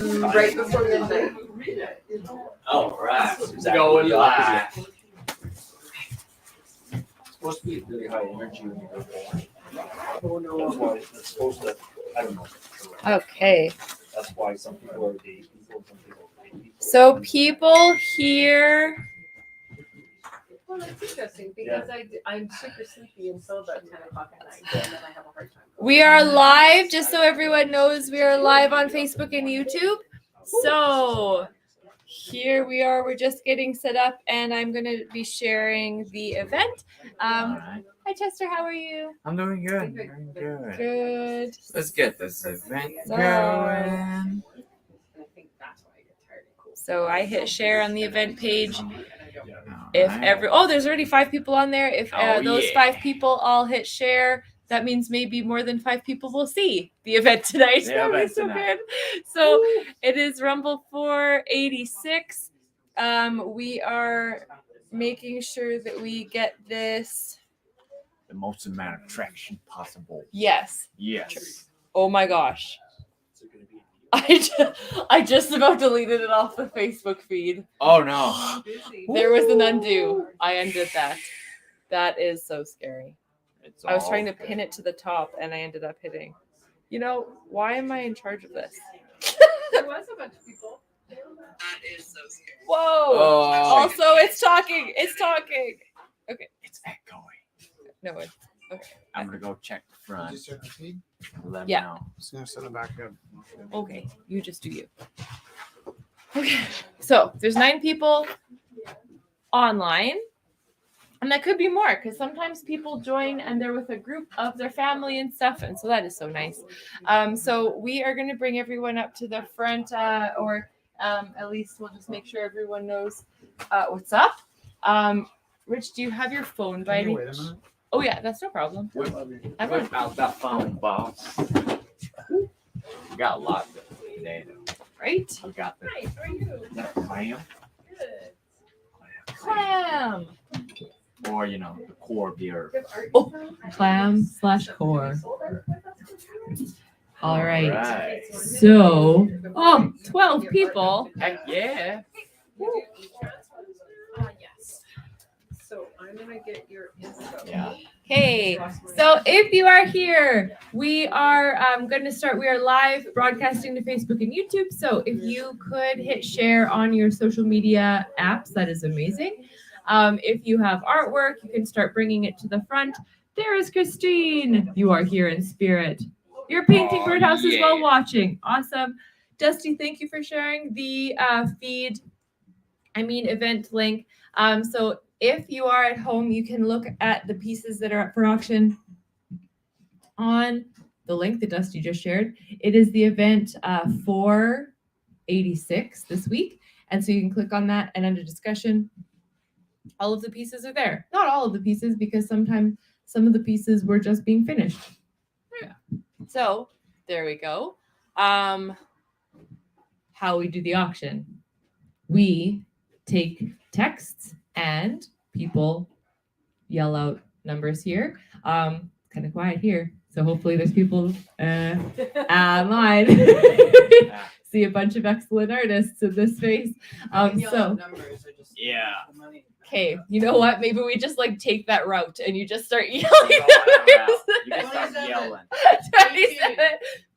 Right before midnight. Oh, right. Going live. It's supposed to be really high energy when you go going. Oh That's no. why it's supposed to, I don't know. Okay, That's why some people are day people, some people are night people. so people here, Well, that's interesting because I'm super sleepy until about 10 o'clock at night, and then I have a hard time. we are live, just so everyone knows we are live on Facebook and YouTube. So here we are, we're just getting set up and I'm going to be sharing the event. Alright. Hi Chester, how are you? I'm doing good. Doing good. Good. Let's get this event So- going. And I think that's why I get tired and cool. So I hit share on the event page. If Alright. there's already 5 people on there. If Oh, those yeah. 5 people all hit share, that means maybe more than 5 people will see the event tonight. The That would be event so tonight. good. So it is Rumble 486. We are making sure that we get this. The most amount of traction possible. Yes. Yes. Oh my gosh. Is it gonna be I just about deleted it off the Facebook feed. Oh no. Busy. There was an undo. I undid that. That is so scary. It's I was all trying to good. pin it to the top and I ended up hitting. You know, why am I in charge of this? There was a bunch of people. That is so scary. Whoa! Oh. Also, it's talking. It's talking. It's echoing. No, it's okay. I'm gonna go check the front. Just start the feed. Let me Yeah. know. Just gonna set it back up. Okay, you just do you. Okay, so there's 9 people online, and that could be more because sometimes people join and they're with a group of their family and stuff, and so that is so nice. So we are going to bring everyone up to the front, or at least we'll just make sure everyone knows what's up. Rich, do you have your phone by Can you any? wait a minute? Oh yeah, that's no problem. What I've got- about that phone, boss? We got a lot today, though. right? I got the Hi, how are you? clam, Good. Clam. or the core of the earth. Good art. Oh, clam/core. All right. Alright. So, 12 people. Heck yeah. Yes. So I'm gonna get your info. Yeah. Hey, so if you are here, we are going to start. We are live broadcasting to Facebook and YouTube. So if you could hit share on your social media apps, that is amazing. If you have artwork, you can start bringing it to the front. There is Christine. You are here in spirit. You're painting Oh, birdhouses yeah. while watching. Awesome. Dusty, thank you for sharing the event link. So if you are at home, you can look at the pieces that are up for auction on the link that Dusty just shared. It is the event 486 this week. And so you can click on that, and under discussion, all of the pieces are there. Not all of the pieces, because sometimes some of the pieces were just being finished. Yeah. So there we go. How we do the auction. We take texts and people yell out numbers here. Kind of quiet here. So hopefully there's people online. See a bunch of excellent artists in this space. Yeah. Okay, you know what? Maybe we just take that route and you just start yelling You numbers. can start yelling. 27,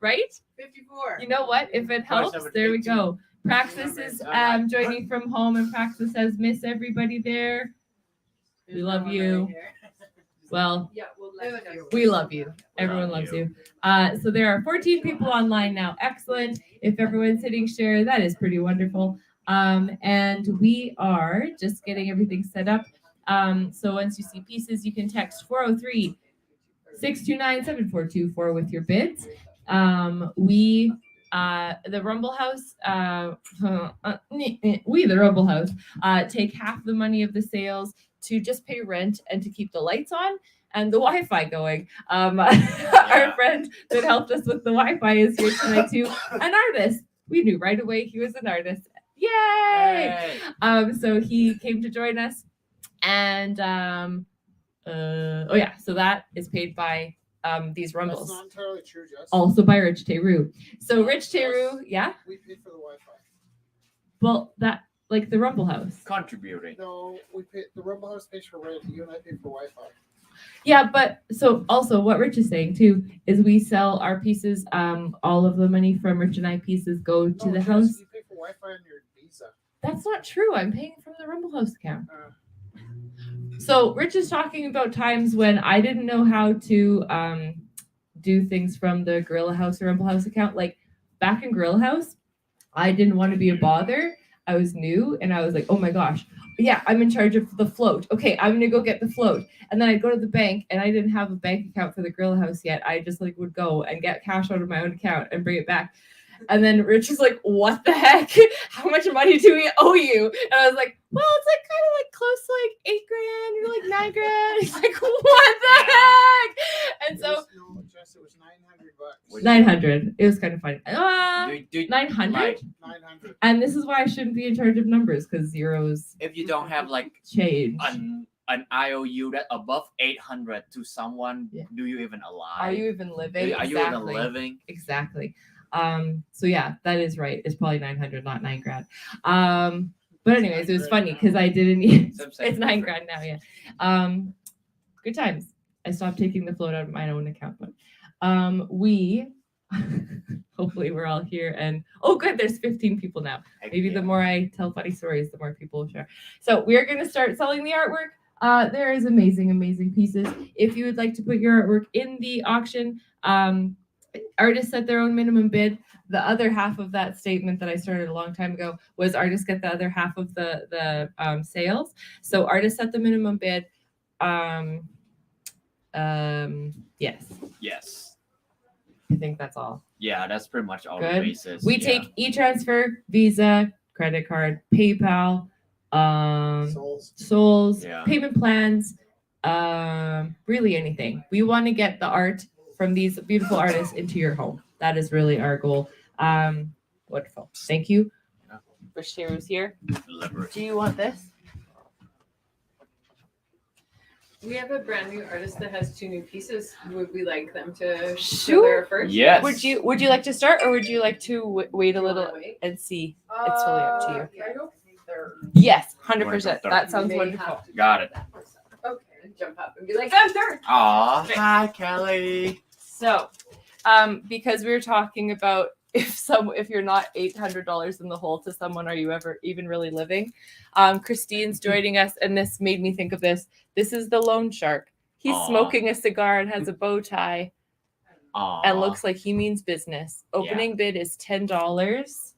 right? 54. You know what? If it helps, 27, there we 18. go. Praxis is joining from home, and Praxis says, "Miss everybody there. We love you." Well, Yeah, we'll let you. we love you. Everyone loves you. So there are 14 people online now. Excellent. If everyone's hitting share, that is pretty wonderful. And we are just getting everything set up. So once you see pieces, you can text 403-629-7424 with your bids. The Rumble House, the Rumble House, take half the money of the sales to just pay rent and to keep the lights on and the Wi-Fi going. Our friend that helped us with the Wi-Fi is here tonight too. An artist. We knew right away he was an artist. Yay! So he came to join us, and so that is paid by these That's rumbles. not entirely true, Jess. Also by Rich Teru. So Rich Teru, yeah. We paid for the Wi-Fi. Well, that like the Rumble House. Contributing. No, we paid. The Rumble House pays for rent. You and I pay for Wi-Fi. Yeah, but so also what Rich is saying too is we sell our pieces. All of the money from Rich and I pieces go to No, the Jess, house. You pay for Wi-Fi on your Visa. That's not true. I'm paying from the Rumble House account. So Rich is talking about times when I didn't know how to do things from the Gorilla House or Rumble House account. Like back in Gorilla House, I didn't want to be a bother. I was new and I was like, oh my gosh, yeah, I'm in charge of the float. Okay, I'm gonna go get the float. And then I'd go to the bank and I didn't have a bank account for the Gorilla House yet. I just like would go and get cash out of my own account and bring it back. And then Rich was like, what the heck? How much money do we owe you? And I was like, well, it's like kind of like close to like $8,000 or like $9,000. He's like, what the heck? And so No, Jess, it was $900. 900. It was kind of funny. Do 900. like, 900. And this is why I shouldn't be in charge of numbers because zeros if you don't have like change. an IOU that above 800 to someone, Yeah. do you even alive? Are you even living? Are you even living? Exactly. So yeah, that is right. It's probably 900, not $9,000. But anyways, it was funny because I didn't. It's $9,000 now. Yeah. Good times. I stopped taking the float out of my own account, but we hopefully we're all here and oh good, there's 15 people now. Maybe the more I tell funny stories, the more people will share. So we are going to start selling the artwork. There is amazing pieces. If you would like to put your artwork in the auction, artists set their own minimum bid. The other half of that statement that I started a long time ago was artists get the other half of the sales. So artists set the minimum bid. Yes, Yes. I think that's all. Yeah, that's pretty much all Good. the basis. We take e-transfer, Visa, credit card, PayPal, Souls, Yeah. payment plans, really anything. We want to get the art from these beautiful artists into your home. That is really our goal. Wonderful. Thank you. Rich Teru's here. Deliberate. Do you want this? We have a brand new artist that has 2 new pieces. Would we like them to Sure. show their first? Yes. Would you like to start or would you like to wait a little Wait. and see? It's really up to you. I don't think they're. Yes, 100%. Third. That sounds May wonderful. have to Got do it. that first. Okay, jump up and be like, I'm third. Aw, hi Kelly. So, because we were talking about if you're not $800 in the hole to someone, are you ever even really living? Christine's joining us, and this made me think of this. This is the loan shark. He's Aw. smoking a cigar and has a bow tie Aw. and looks like he means business. Opening bid is $10.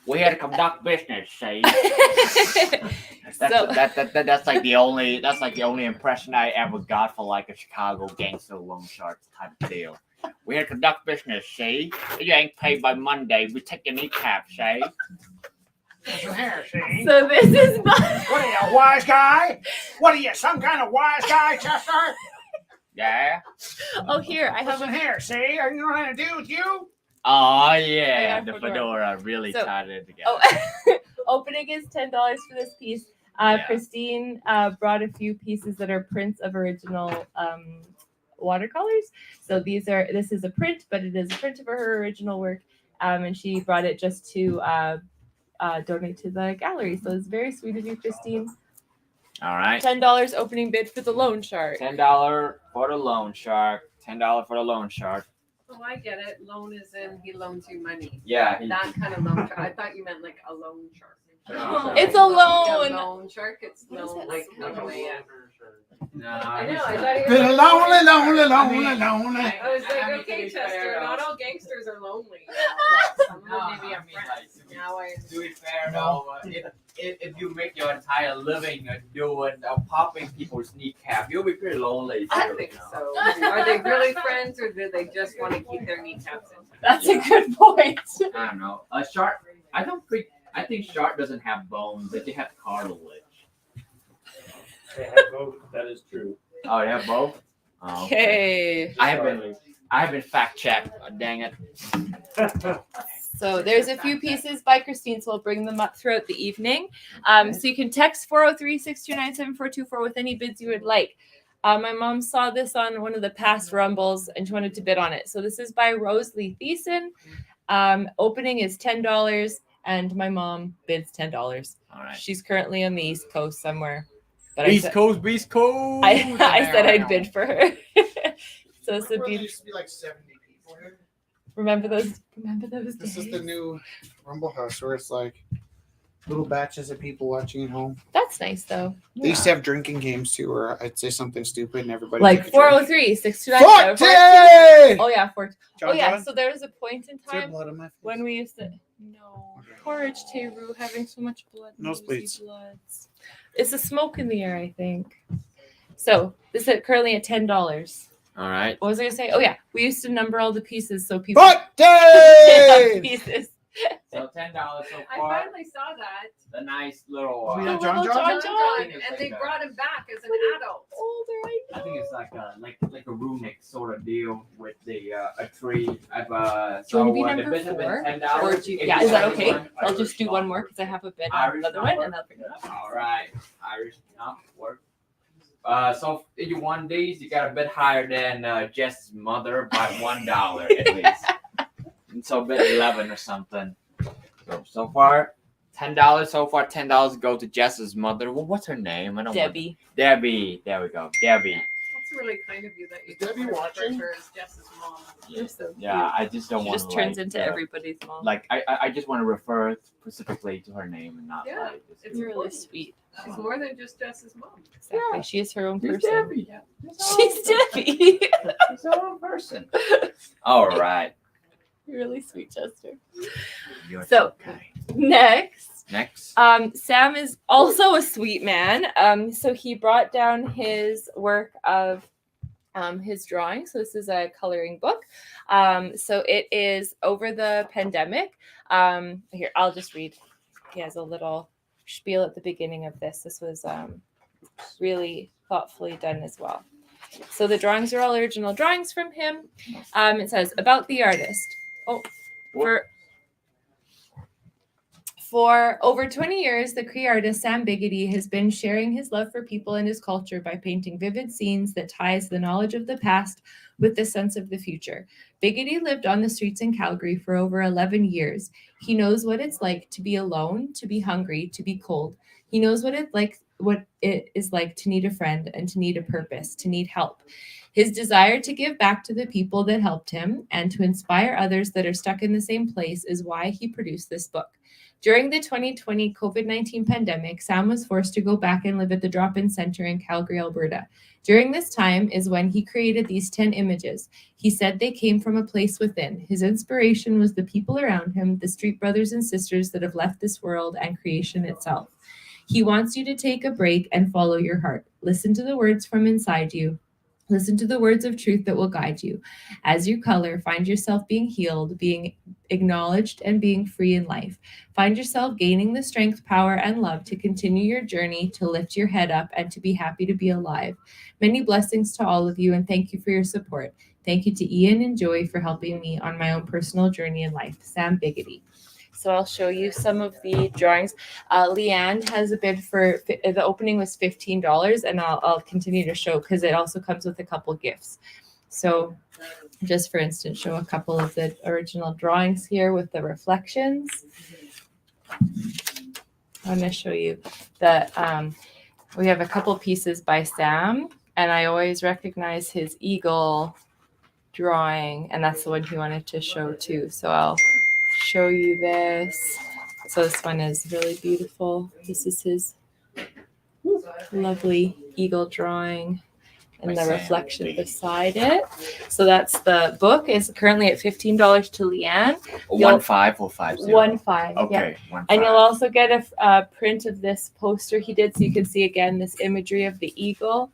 We had to conduct business, see? So- That's like the only impression I ever got for like a Chicago gangster loan shark type of deal. We had to conduct business, see? If you ain't paid by Monday, we take your kneecap, see? Here, see? So this is my What are you, a wise guy? What are you, some kind of wise guy, Chester? Yeah. oh here I have Listen here, see? Are you know what to do with you? Oh yeah, got the fedora. fedora really So- tied it together. Oh, opening is $10 for this piece. Yeah. Christine brought a few pieces that are prints of original watercolors. So this is a print, but it is a print of her original work. And she brought it just to donate to the gallery. So it's very sweet of you, Christine. All right. $10 opening bid for the loan shark. $10 for the loan shark. $10 for the loan shark. Oh, I get it. Loan is in he loans you money. Yeah. That kind of loan shark. I thought you meant like a loan shark. No. It's a Like loan. loan shark. It's What is loan it? like away. No, I know. I thought he Been was lonely. I was like, I mean, to okay, be Chester. fair, Not all gangsters are lonely. Some of them No, maybe have I mean, friends. like, Now I To be fair, though, if you make your entire living doing popping people's kneecap, you'll be pretty lonely. I too, think you know? so. Are they really friends, or do they just want to keep their kneecaps in? That's a good point. I don't know. A shark. I think shark doesn't have bones. They have cartilage. They have both. That is true. Oh, they have both. Oh, okay. Okay. I have been fact checked. Dang it. So there's a few pieces by Christine, so we'll bring them up throughout the evening. So you can text 403-629-7424 with any bids you would like. My mom saw this on one of the past Rumbles and she wanted to bid on it. So this is by Rosalie Thiessen. Opening is $10 and my mom bids $10. All right. She's currently on the East Coast somewhere. But Beast Coast. I said I'd bid for her. So this would There be. used to be like 70 people here. Remember those This is days? the new Rumble House where it's like little batches of people watching at home. That's nice though. They used to have drinking games too, where I'd say something stupid and everybody Like took a drink. 403, 629. Forte! Oh yeah, Forte. John, Oh yeah, John? so there was a point in Is there time blood on my face? when we used to. No, porridge Teru having so much blood. Nosebleeds. Bloods. It's the smoke in the air, I think. So this is currently at $10. All right. What was I gonna say? Oh yeah, we used to number all the pieces so people Forte! pieces. So $10 so I far. finally saw that. The nice little. We The have John little John? John. And they brought him back as an adult. Older, I think it's like a runic sort of deal with the a tree. I've Do you want to be the number bid has been 4? $10. Or do you, If yeah, you is that want okay? one, I'll just do Irish one more because I have a bid on Irish another one, number. and I'll bring it up. All right, Irish work. So if you won these, you got a bit higher than Jess's mother by $1 at least. And so bid 11 or something. So far, $10. So far, $10 go to Jess's mother. Well, what's her name? I don't. Debbie. Debbie. There we go. Debbie. That's really kind of you that you Is Debbie watching? her as Jess's mom. You're so Yeah, I just don't She want just to. turns into everybody's mom. Like I just want to refer specifically to her name and not Yeah, like. it's really important. sweet. She's more than just Jess's mom. Exactly. Yeah. She is her own She's person. Debbie. Yeah. She's Debbie. She's her own person. All right. You're really sweet, Chester. You're So- okay. Next. Sam is also a sweet man. So he brought down his work of his drawing. So this is a coloring book. So it is over the pandemic. Here, I'll just read. He has a little spiel at the beginning of this. This was really thoughtfully done as well. So the drawings are all original drawings from him. It says about the artist. For over 20 years, the Cree artist Sam Biggity has been sharing his love for people and his culture by painting vivid scenes that ties the knowledge of the past with the sense of the future. Biggity lived on the streets in Calgary for over 11 years. He knows what it's like to be alone, to be hungry, to be cold. He knows what it is like to need a friend and to need a purpose, to need help. His desire to give back to the people that helped him and to inspire others that are stuck in the same place is why he produced this book. During the 2020 COVID-19 pandemic, Sam was forced to go back and live at the Drop-In Center in Calgary, Alberta. During this time is when he created these 10 images. He said they came from a place within. His inspiration was the people around him, the street brothers and sisters that have left this world and creation itself. He wants you to take a break and follow your heart. Listen to the words from inside you. Listen to the words of truth that will guide you. As you color, find yourself being healed, being acknowledged, and being free in life. Find yourself gaining the strength, power, and love to continue your journey, to lift your head up, and to be happy to be alive. Many blessings to all of you, and thank you for your support. Thank you to Ian and Joy for helping me on my own personal journey in life. Sam Biggity. So I'll show you some of the drawings. Leanne has a bid for, the opening was $15, and I'll continue to show because it also comes with a couple gifts. So just for instance, show a couple of the original drawings here with the reflections. I'm going to show you that we have a couple pieces by Sam, and I always recognize his eagle drawing, and that's the one he wanted to show too. So I'll show you this. So this one is really beautiful. This is his lovely eagle drawing and the reflection beside it. So that's the book. Is currently at $15 to Leanne. 1-5 or 5-0? 1-5. Okay, Yeah. 1-5. And you'll also get a print of this poster he did, so you can see again this imagery of the eagle.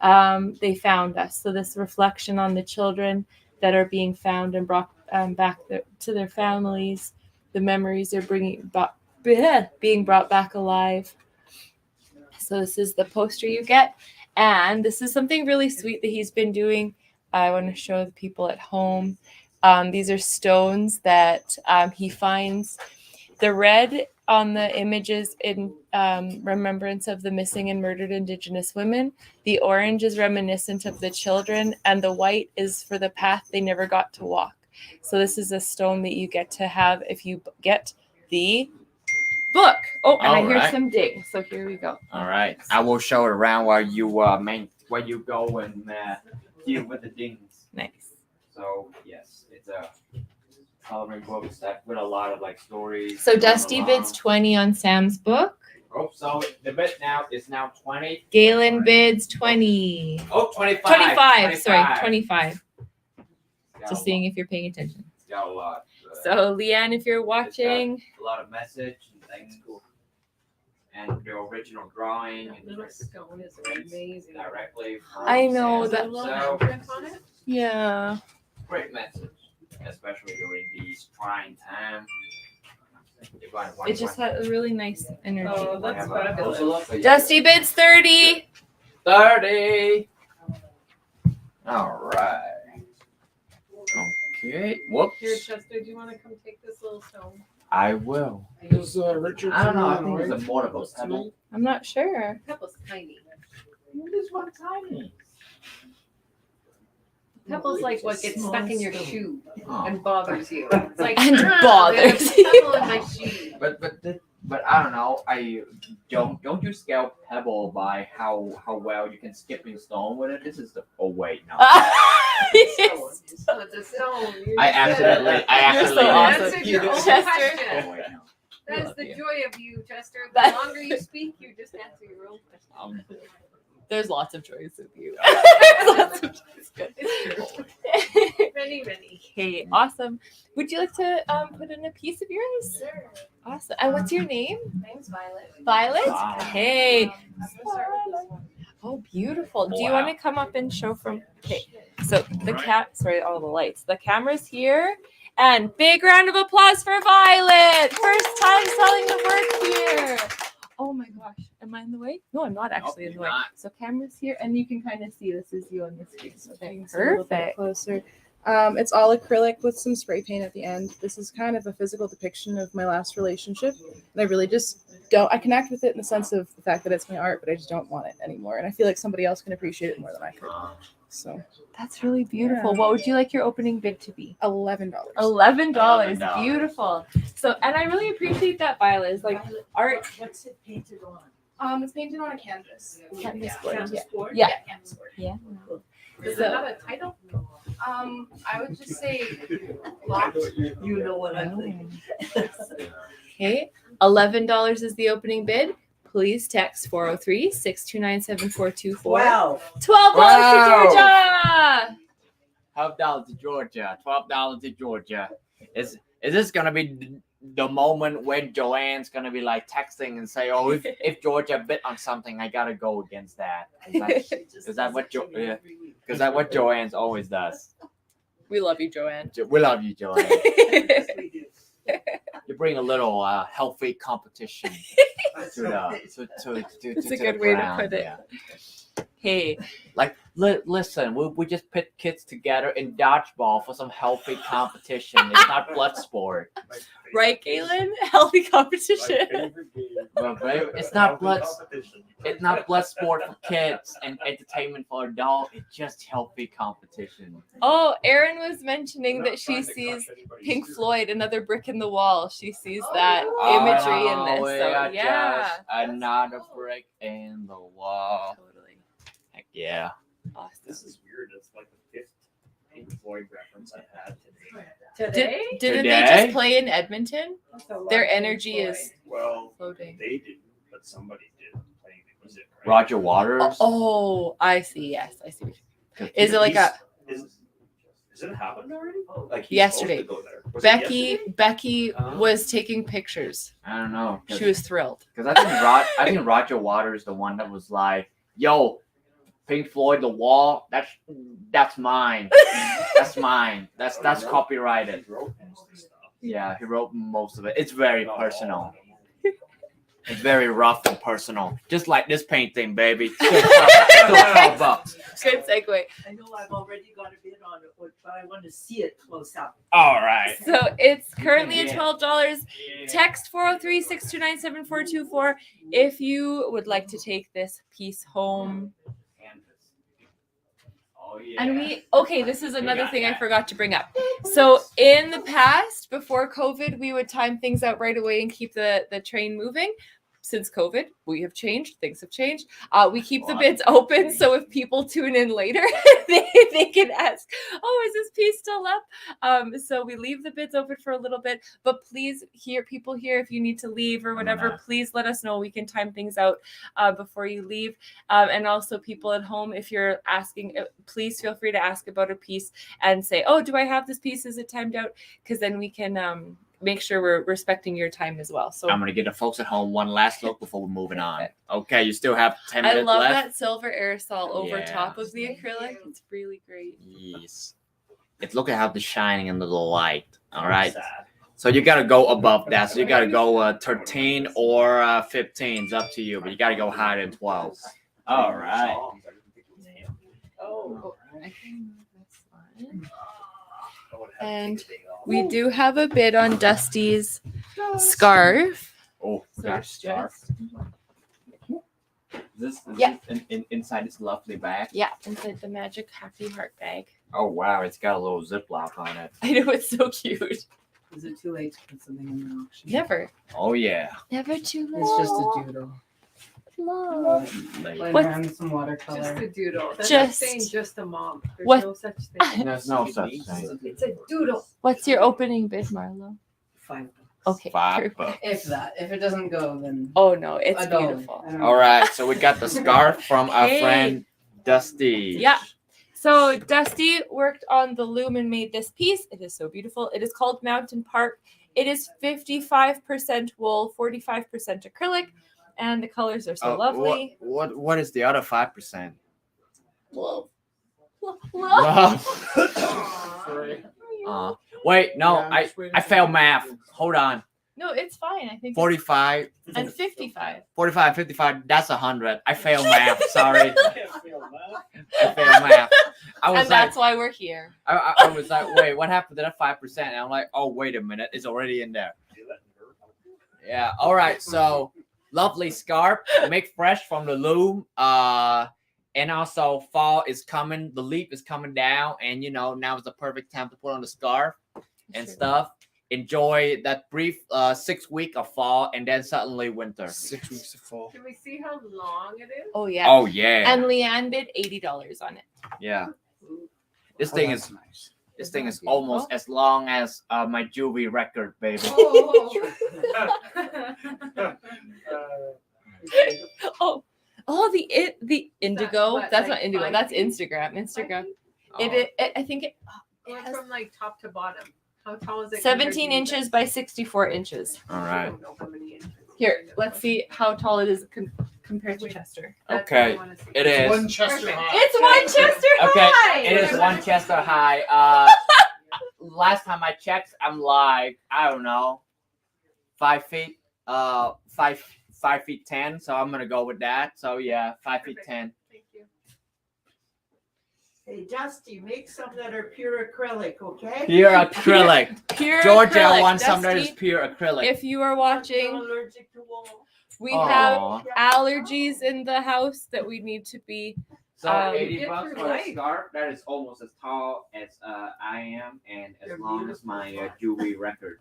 They found us. So this reflection on the children that are being found and brought back to their families. The memories are being brought back alive. So this is the poster you get. And this is something really sweet that he's been doing. I want to show the people at home. These are stones that he finds. The red on the images in remembrance of the missing and murdered Indigenous women. The orange is reminiscent of the children, and the white is for the path they never got to walk. So this is a stone that you get to have if you get the book. Oh, and I hear Alright. some dings. So here we go. All right, I will show it around while you while you go and deal with the dings. Nice. So yes, it's a coloring book set with a lot of like stories. So going Dusty along. bids 20 on Sam's book. Oh, so the bid now is now 20. Galen bids 20. Oh, 25. 25. Sorry, 25. Got Just a seeing lot- if you're paying attention. got a lot. So Leanne, if you're watching, A lot of message and things. And the original drawing That and little stone is amazing. directly from I know Sam. that- The little So, handprint on it? yeah. great message, especially during these trying times. You're going one It just had a really nice energy. Oh, that's fabulous. Dusty bids 30. 30. All right. Okay. Whoops. Here, Chester, do you want to come take this little stone? I will. Is Richard? I don't know. I coming think in, it's a more of a pebble. I'm not sure. Pebble's tiny. This one tiny. Pebble's like what gets stuck in your shoe Oh. and bothers you. It's like And there's bothers a pebble in my shoe. But I don't know. I don't you scale pebble by how well you can skipping stone with it. This is the wait no. Yes. So it's a stone. You I just accidentally You're so did. awesome. answered your own Chester. question. Oh, wait, no. That is love the you. joy of you, Chester. The That- longer you speak, you just answer your own question. There's lots of joys with you. It's true. Many, many. Okay, awesome. Would you like to put in a piece of yours? Sure. Awesome. And what's your name? My name's Violet. Violet? Wow. Hey. I'm gonna start with this one. Oh, beautiful. Do you Wow. want to come up and show from? Okay. So the sorry, all the lights. The camera's here. And big round of applause for Violet. First time selling the work here. Oh my gosh. Am I in the way? No, I'm not actually in the you're way. not. So camera's here and you can kind of see this is you on the screen. So You can see a little bit perfect. closer. It's all acrylic with some spray paint at the end. This is kind of a physical depiction of my last relationship. And I really just I connect with it in the sense of the fact that it's my art, but I just don't want it anymore. And I feel like somebody else can appreciate it more than I could. So That's really beautiful. Yeah. What would you like your opening bid to be? $11. $11. $11. Beautiful. So, and I really appreciate that, Violet. Is like art. What's it painted on? It's painted on a canvas. Canvas board, Canvas board? Yeah. Canvas board. Yeah. Does So- it have a title? I would just say You know what I mean. Okay. $11 is the opening bid. Please text 403-629-7424. Wow. $12 Wow. to Georgia. $12 to Georgia. $12 to Georgia. Is this gonna be the moment when Joanne's gonna be like texting and say, "Oh, if Georgia bid on something, I gotta go against that." Is that what yeah. Because that's what Joanne's always does. We love you, Joanne. We love you, Joanne. Yes, we do. You bring a little healthy competition to the It's to a the good way to ground, put it. yeah. Hey, Like, listen, we just put kids together in dodgeball for some healthy competition. It's not blood sport. right, Galen? Healthy competition. Well, babe, it's not blood. It's not blood sport for kids and entertainment for adults. It's just healthy competition. Oh, Erin was mentioning that she sees Pink Floyd, another brick in the wall. She sees that imagery in this. we So are yeah. just another brick in the wall. Totally. Heck yeah. Awesome. This is weird. It's like the fifth Pink Floyd reference I've had today. Today? Didn't they Today? just play in Edmonton? That's a lot Their of Pink energy Floyd. is Well, floating. they didn't, but somebody did playing it. Was it right? Roger Waters. Oh, I see. Yes, I see. Is it like a Is it happened already? Like Yesterday. Supposed to go there. Was it yesterday? Becky was taking pictures. I don't know. She was thrilled. Because I think Roger Waters is the one that was like, "Yo, Pink Floyd, The Wall. That's mine. That's mine. That's copyrighted." He wrote most of the stuff. Yeah, he wrote most of it. It's very Not all personal. of them. It's very rough and personal. Just like this painting, baby. Still $12. Good segue. I know I've already got a bid on it, but I want to see it close up. All right. So it's currently at Yeah. $12. Text 403-629-7424 if you would like to take this piece home. Oh, yeah. And this is another got thing I that. forgot to bring up. So in the past, before COVID, we would time things out right away and keep the train moving. Since COVID, we have changed. Things have changed. We keep the What? bids open, so if people tune in later, they can ask, "Oh, is this piece still up?" So we leave the bids open for a little bit. But please, people here, if you need to leave or whatever, gonna- please let us know. We can time things out before you leave. And also, people at home, if you're asking, please feel free to ask about a piece and say, "Oh, do I have this piece? Is it timed out?" Because then we can make sure we're respecting your time as well. So I'm gonna get the folks at home one last look before we're moving on. Okay, you still have 10 I minutes love left. that silver aerosol over Yeah. top of the acrylic. It's really great. Yes. It's look at how the shining under the light. All right. Sad. So you gotta go above that. So you gotta go 13 or 15. It's up to you, but you gotta go higher than 12. All right. Oh. I can move this one. I would have And to take a day off. we do have a bid on Dusty's scarf. Oh, we So got a it's scarf. This Yeah. inside this lovely bag. Yeah, inside the magic happy heart bag. Oh wow, it's got a little Ziploc on it. I know, it's so cute. Is it too late to put something in the auction? Never. Oh yeah. Never too late. It's just a doodle. Like, Playing What's- around with some Just watercolor. a doodle. That's Just- like saying just a mom. There's What- no such thing. there's no such thing. It's a doodle. What's your opening bid, Marlo? $5. Okay. $5. perfect. If that. If it doesn't go, then Oh no, it's a dollar. beautiful. I don't know. All right, so we got the scarf from our Hey. friend Dusty. Yeah. So Dusty worked on the loom and made this piece. It is so beautiful. It is called Mountain Park. It is 55% wool, 45% acrylic, and the colors are so lovely. What is the other 5%? Love. Wait, no, Yeah, I'm just waiting I for failed you. math. Hold on. No, it's fine. I think 45, and 55. 45, 55. That's 100. I failed math. Sorry, I can't feel that. I failed math. I was And like, that's why we're here. I was like, wait, what happened to that 5%? And I'm like, oh, wait a minute, it's already in there. Feel that nerve? Yeah. All right. So lovely scarf, make fresh from the loom. And also fall is coming. The leaf is coming down, and now is the perfect time to put on the scarf and Sure. stuff. Enjoy that brief 6 week of fall, and then suddenly winter. 6 weeks of fall. Can we see how long it is? Oh yeah. Oh yeah, And Leanne bid $80 on it. yeah. This Oh, thing that's is nice. this thing is beautiful? almost as long as my jewelry record, baby. Oh, the indigo. what, That's like not indigo. 5 That's feet? Instagram. Instagram. Oh. I think it Going from like top to bottom. How tall is it? 17 inches by 64 inches. All I right. don't know how many inches. Here, let's see how tall it is compared to Chester. That's what I Okay, wanna see. it is. One Chester Perfect. high. It's one Chester Okay, high. it is one Chester high. Last time I checked, I'm like, I don't know, 5 feet, 5'10", so I'm gonna go with that. So yeah, 5'10". Thank you. Hey, Dusty, make some that are pure acrylic, okay? Pure acrylic. Pure Georgia acrylic. wants some that is Dusty, pure acrylic. if you are I'm watching, allergic to wool. we have Aw. allergies in the house that we need to be. So Um, 80 Get bucks through for a life. scarf that is almost as tall as I am, and as They're long as my jewelry record.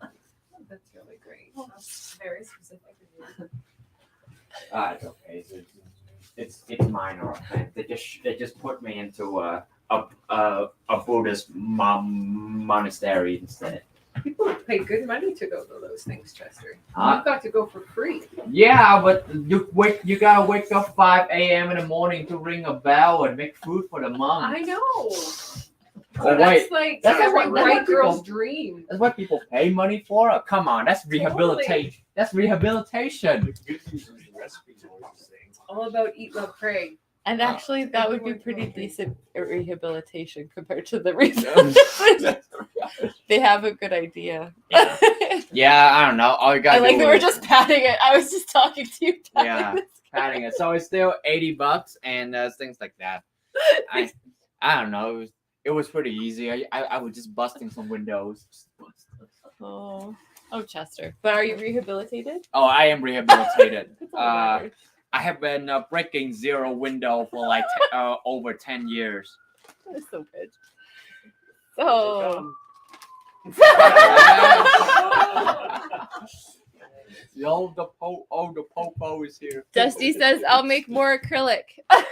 That's really great. Very specific. It's okay. It's minor offense. They just put me into a Buddhist monastery instead. People pay good money to go to those things, Chester. Huh? You've got to go for free. Yeah, but you gotta wake up 5 a.m. in the morning to ring a bell and make food for the monks. I know. Oh wait, That's like that's every what white people- girl's dream. that's what people pay money for. Oh, come on, that's rehabilitation. That's rehabilitation. The good news is the recipe's always the same. All about eat, love, pray. And actually, that would be pretty decent rehabilitation compared to the rehabilitation. They have a good idea. Yeah. Yeah, I don't know. All you I gotta like do that we're is- just patting it. I was just talking to you. Yeah. patting it. So it's still $80 and things like that. I don't know. It was pretty easy. I was just busting some windows. Oh, Chester. But are you rehabilitated? Oh, I am rehabilitated. That's all that matters. I have been breaking zero window for like over 10 years. That is so good. So, The popo is here. Dusty says, I'll make more acrylic.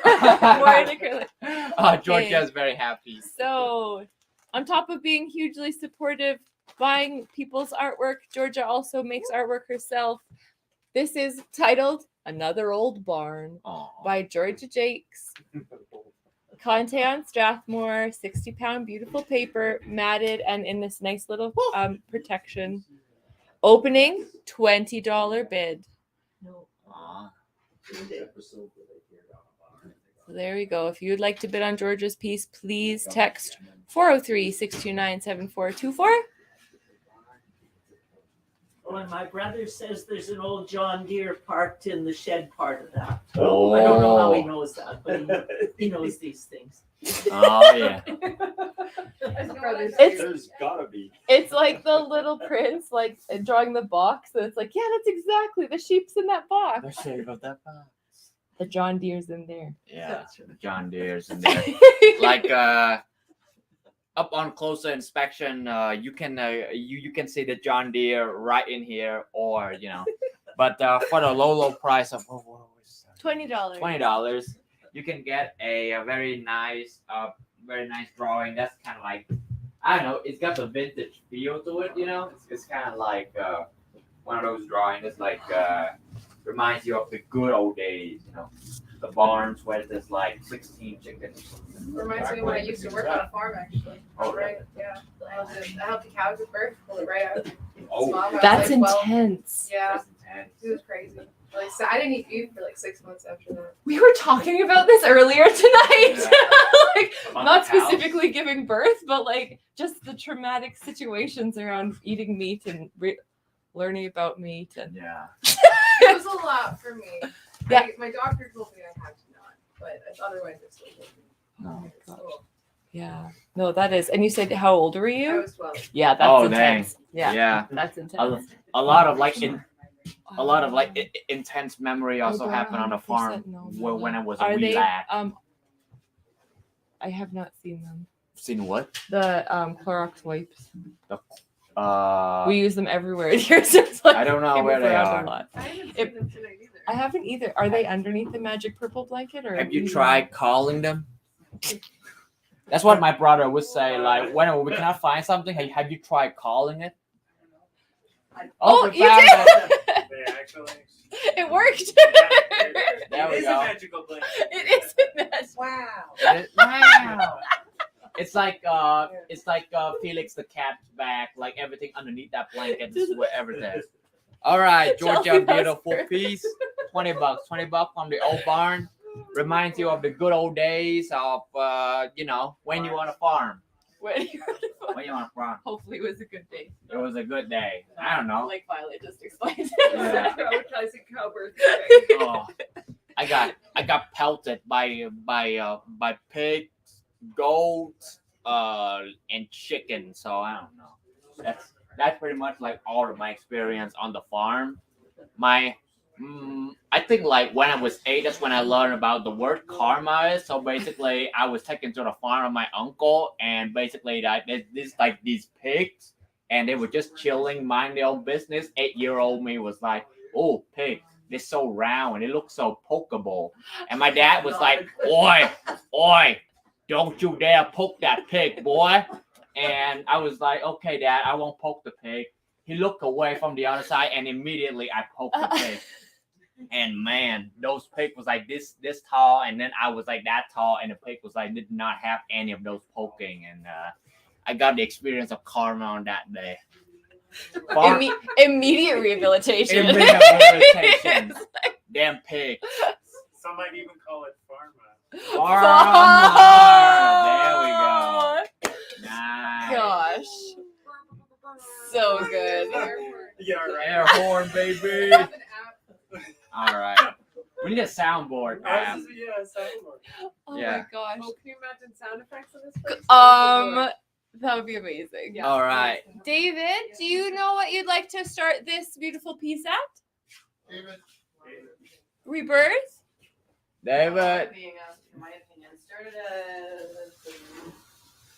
More in acrylic. Georgia's very happy. So, on top of being hugely supportive, buying people's artwork, Georgia also makes artwork herself. This is titled Another Old Barn Aw. by Georgia Jakes. Conte on Strathmore, 60-pound beautiful paper, matted and in this nice little protection. Opening, $20 bid. Aw. So there we go. If you would like to bid on Georgia's piece, please text 403-629-7424. Oh, and my brother says there's an old John Deere parked in the shed part of that. Oh. I don't know how he knows that, but he knows these things. Oh yeah. There's gotta be. It's like the Little Prince, like drawing the box. So it's like, yeah, that's exactly the sheep's in that box. Let's say about that box. The John Deere's in there. Yeah, the John Deere's in there. Like up on closer inspection, you can you can see the John Deere right in here, or but for the low price of what was that? $20. $20, you can get a very nice drawing. That's kind of like, I don't know, it's got the vintage feel to it. It's kind of like one of those drawings. It's like reminds you of the good old days. The barns where there's like 16 chickens. Reminds me of when I used to work on a farm, actually. Oh, Right, yeah. I helped the cows give birth, pull it right out. Oh, Mom, I was That's like 12. intense. Yeah, that's intense. it was crazy. Like, so I didn't eat food for like 6 months after that. We were talking about this earlier tonight. Like, About not the cows? specifically giving birth, but like just the traumatic situations around eating meat and learning about meat. And Yeah. It was a lot for me. Yeah. My doctor told me I had to not, but otherwise it's still good. oh my gosh. So, Yeah. No, that is. And you said how old were I you? was 12. Yeah, that's Oh, dang. intense. Yeah, Yeah. that's intense. A lot of like intense memory also happened on the farm when I was a Are wee they? lad. I have not seen them. Seen what? The Clorox wipes. Uh, We use them everywhere here. So it's like I don't know came where they around a are. lot. I haven't It- seen them tonight either. I haven't either. Are they underneath the magic purple blanket or? Have you tried calling them? That's what my brother would say. Like, whenever we cannot find something, have you tried calling it? Oh, we you found did. it. They actually. It worked. There we It is go. a magical blanket. It is a mess. Wow. Wow. It's like Felix the cat's back, like everything underneath that blanket is wherever there. All right, Georgia, Chelsea beautiful Buster. piece. $20. $20 from the old barn. Reminds you of the good old days of when you on a farm. When you When you on a farm. Hopefully it was a good day. It was a good day. I don't know. Like Violet just explained. Yeah. Traumatizing cowbird. Oh, I got pelted by pigs, goats, and chicken. So I don't know. That's pretty much like all of my experience on the farm. I think like when I was 8, that's when I learned about the word karma is. So basically, I was taken to the farm of my uncle, and basically that these pigs, and they were just chilling, mind their own business. 8-year-old me was like, "Oh, pig, they're so round and they look so pokeable." And my dad was like, "Oi, don't you dare poke that pig, boy." And I was like, "Okay, Dad, I won't poke the pig." He looked away from the other side, and immediately I poked the pig. And man, those pigs was like this tall, and then I was like that tall, and the pig was like did not have any of those poking, and I got the experience of karma on that day. Immediate rehabilitation. Immediate rehabilitation. Damn pig. Some might even call it pharma. There we go. Nice. Gosh. So good. Yeah, right. Air horn, baby. All right. We need a soundboard, man. Yeah, soundboard. Oh Yeah. my gosh. Oh, can you imagine sound effects in this place? That would be amazing. Yeah. All right. David, do you know what you'd like to start this beautiful piece at? David, Rebirth? David. In my opinion, started at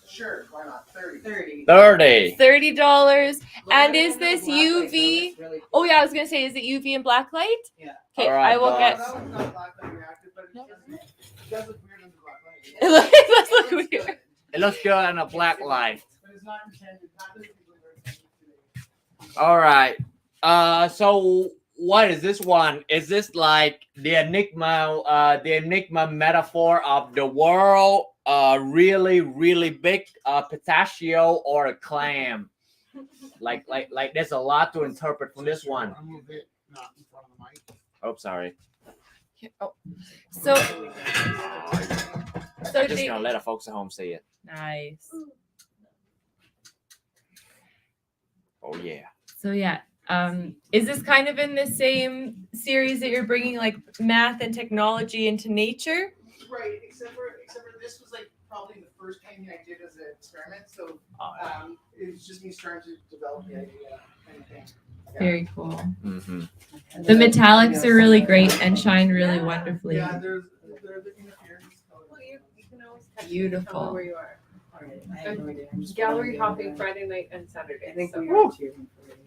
sure, why not? 30. 30. 30. $30. And Look, is I don't this know the black light, though. UV? It's really Oh yeah, I was gonna say, is it UV and black light? Yeah. Okay, All right, I will boss. get. That one's not black light reactive, but No. it does look weird under black light. It does look It looks weird. good, It looks good in a black light. but it's not intended. Not that people are intended today. All right. So what is this one? Is this like the enigma metaphor of the world? Really, really big pistachio or a clam? Like there's a lot to interpret from this one. I'll move it not in front of the mic. Oh, sorry. Oh. So I'm just gonna let the folks at home see it. nice. Oh yeah. So yeah, is this kind of in the same series that you're bringing like math and technology into nature? Right, except for this was like probably the first painting I did as an experiment. So it was just me starting to develop the idea kind of thing. Yeah. Very cool. Mm-hmm. The metallics are really great and shine really wonderfully. Yeah, they're the interference. Well, you can always text me, Beautiful. tell me where you are. Alright, I have no idea. I'm just Gallery following hopping the- Friday night and Saturday. I think so. we are too.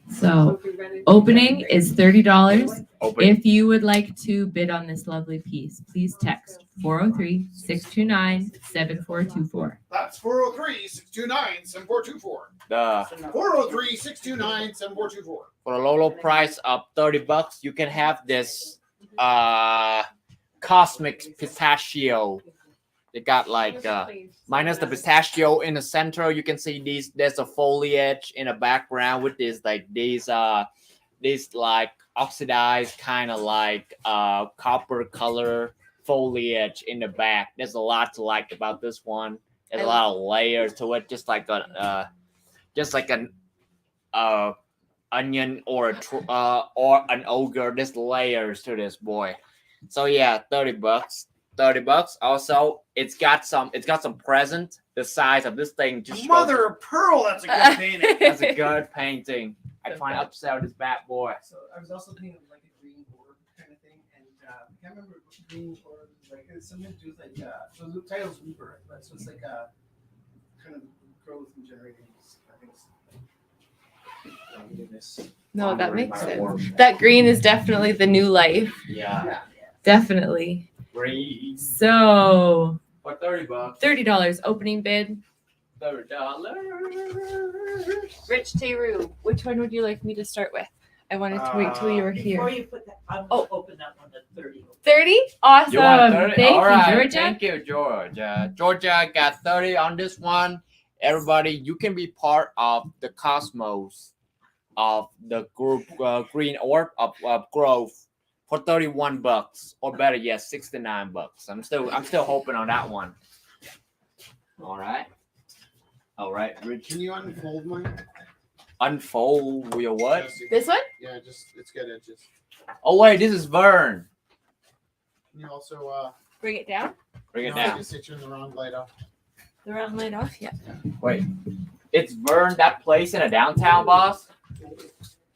So if you're ready to- opening is $30. Open. If you would like to bid on this lovely piece, please text 403-629-7424. That's 403-629-7424. The 403-629-7424. for a low price of $30, you can have this cosmic pistachio. They got like minus the pistachio in the center. You can see these. There's a foliage in the background with these like oxidized kind of like copper color foliage in the back. There's a lot to like about this one. There's a lot of layers to it, just like an onion or an ogre. There's layers to this boy. So yeah, $30. $30. Also, it's got some present the size of this thing. Just Mother of pearl, that's a good painting. that's a good painting. I try to upsell this bad boy. So I was also thinking of like a green orb kind of thing, and I can't remember what green orb is like. It's something to do with like so the title's rebirth, but so it's like kind of growth and generating. I think it's No, that makes sense. That green is definitely the new life. Yeah, Definitely. green So for $30. $30 opening bid. $30. Rich Teru, which one would you like me to start with? I wanted to wait till you were Before here. you put that, I'm Oh. gonna open that one at 30. 30? Awesome. You want 30? Thank All you, right. Georgia. Thank you, Georgia. Georgia got 30 on this one. Everybody, you can be part of the cosmos of the group Green Orb of Grove for $31, or better yet, $69. I'm still hoping on that one. All right, Rich. Can you unfold mine? Unfold your what? Yes, you- This one? Yeah, it's good edges. Oh wait, this is Vern. Can you also Bring it down. Bring it no, I down. just hit you in the wrong light off. The round light off. Yeah. Wait, it's Vern, that place in a downtown, boss.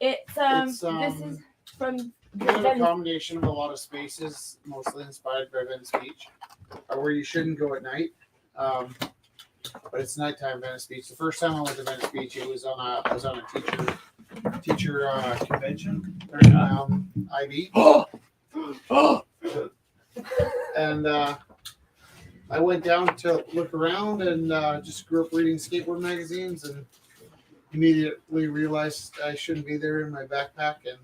It's It's, this is from Kind of a Venice. combination of a lot of spaces, mostly inspired by Venice Beach, where you shouldn't go at night. But it's nighttime Venice Beach. The first time I went to Venice Beach, it was on a teacher convention around IB, and I went down to look around and just grew up reading skateboard magazines and immediately realized I shouldn't be there in my backpack, and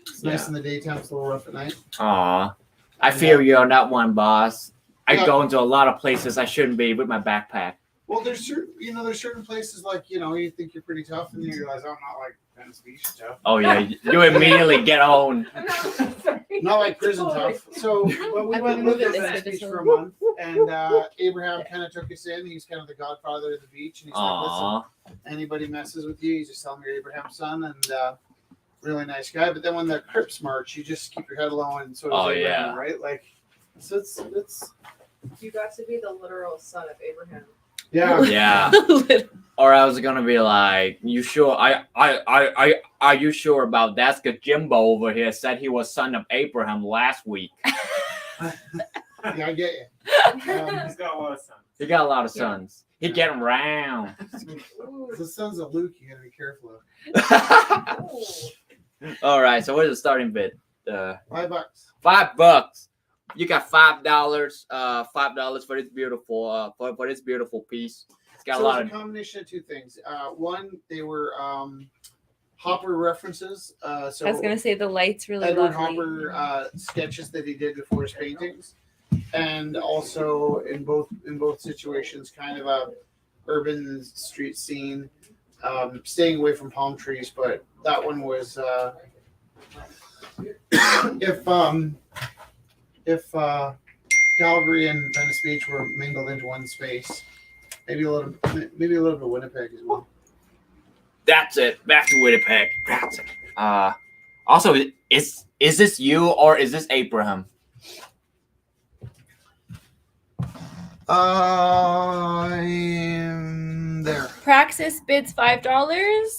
it's nice in the daytime, it's a little rough at night. Aw, I feel you on that one, boss. I Yeah. go into a lot of places I shouldn't be with my backpack. Well, there's certain places like you think you're pretty tough, and then you realize I'm not like Venice Beach tough. Oh yeah, you immediately get on. I'm not sorry. Not like prison Totally. tough. So, but we I went and wanna lived move in it Venice this Beach way. for a month, and Abraham kind of took us in. He's kind of the godfather of the beach, and he's like, listen, Aww. anybody messes with you, you just tell them you're Abraham's son, and really nice guy. But then when the Crips march, you just keep your head low, and so does Oh, Abraham, yeah. right? Like, so it's You got to be the literal son of Abraham. yeah. Yeah. Or I was gonna be like, you sure? Are you sure about that? Cause Jimbo over here said he was son of Abraham last week. Yeah, I get you. He's got a lot of sons. He got a lot of sons. He get around. The sons of Luke, you gotta be careful of. All right. So what's the starting bid? $5. $5. You got $5. $5 for this beautiful for this beautiful piece. It's got So a lot it's of. a combination of two things. One, they were Hopper references. So I was gonna say the lights really Edward lovely. Hopper sketches that he did before his paintings, and also in both situations, kind of a urban street scene, staying away from palm trees. But that one was if Calgary and Venice Beach were mingled into one space, maybe a little bit of Winnipeg as well. That's it. Back to Winnipeg. That's it. Also, is this you or is this Abraham? I'm there. Praxis bids $5.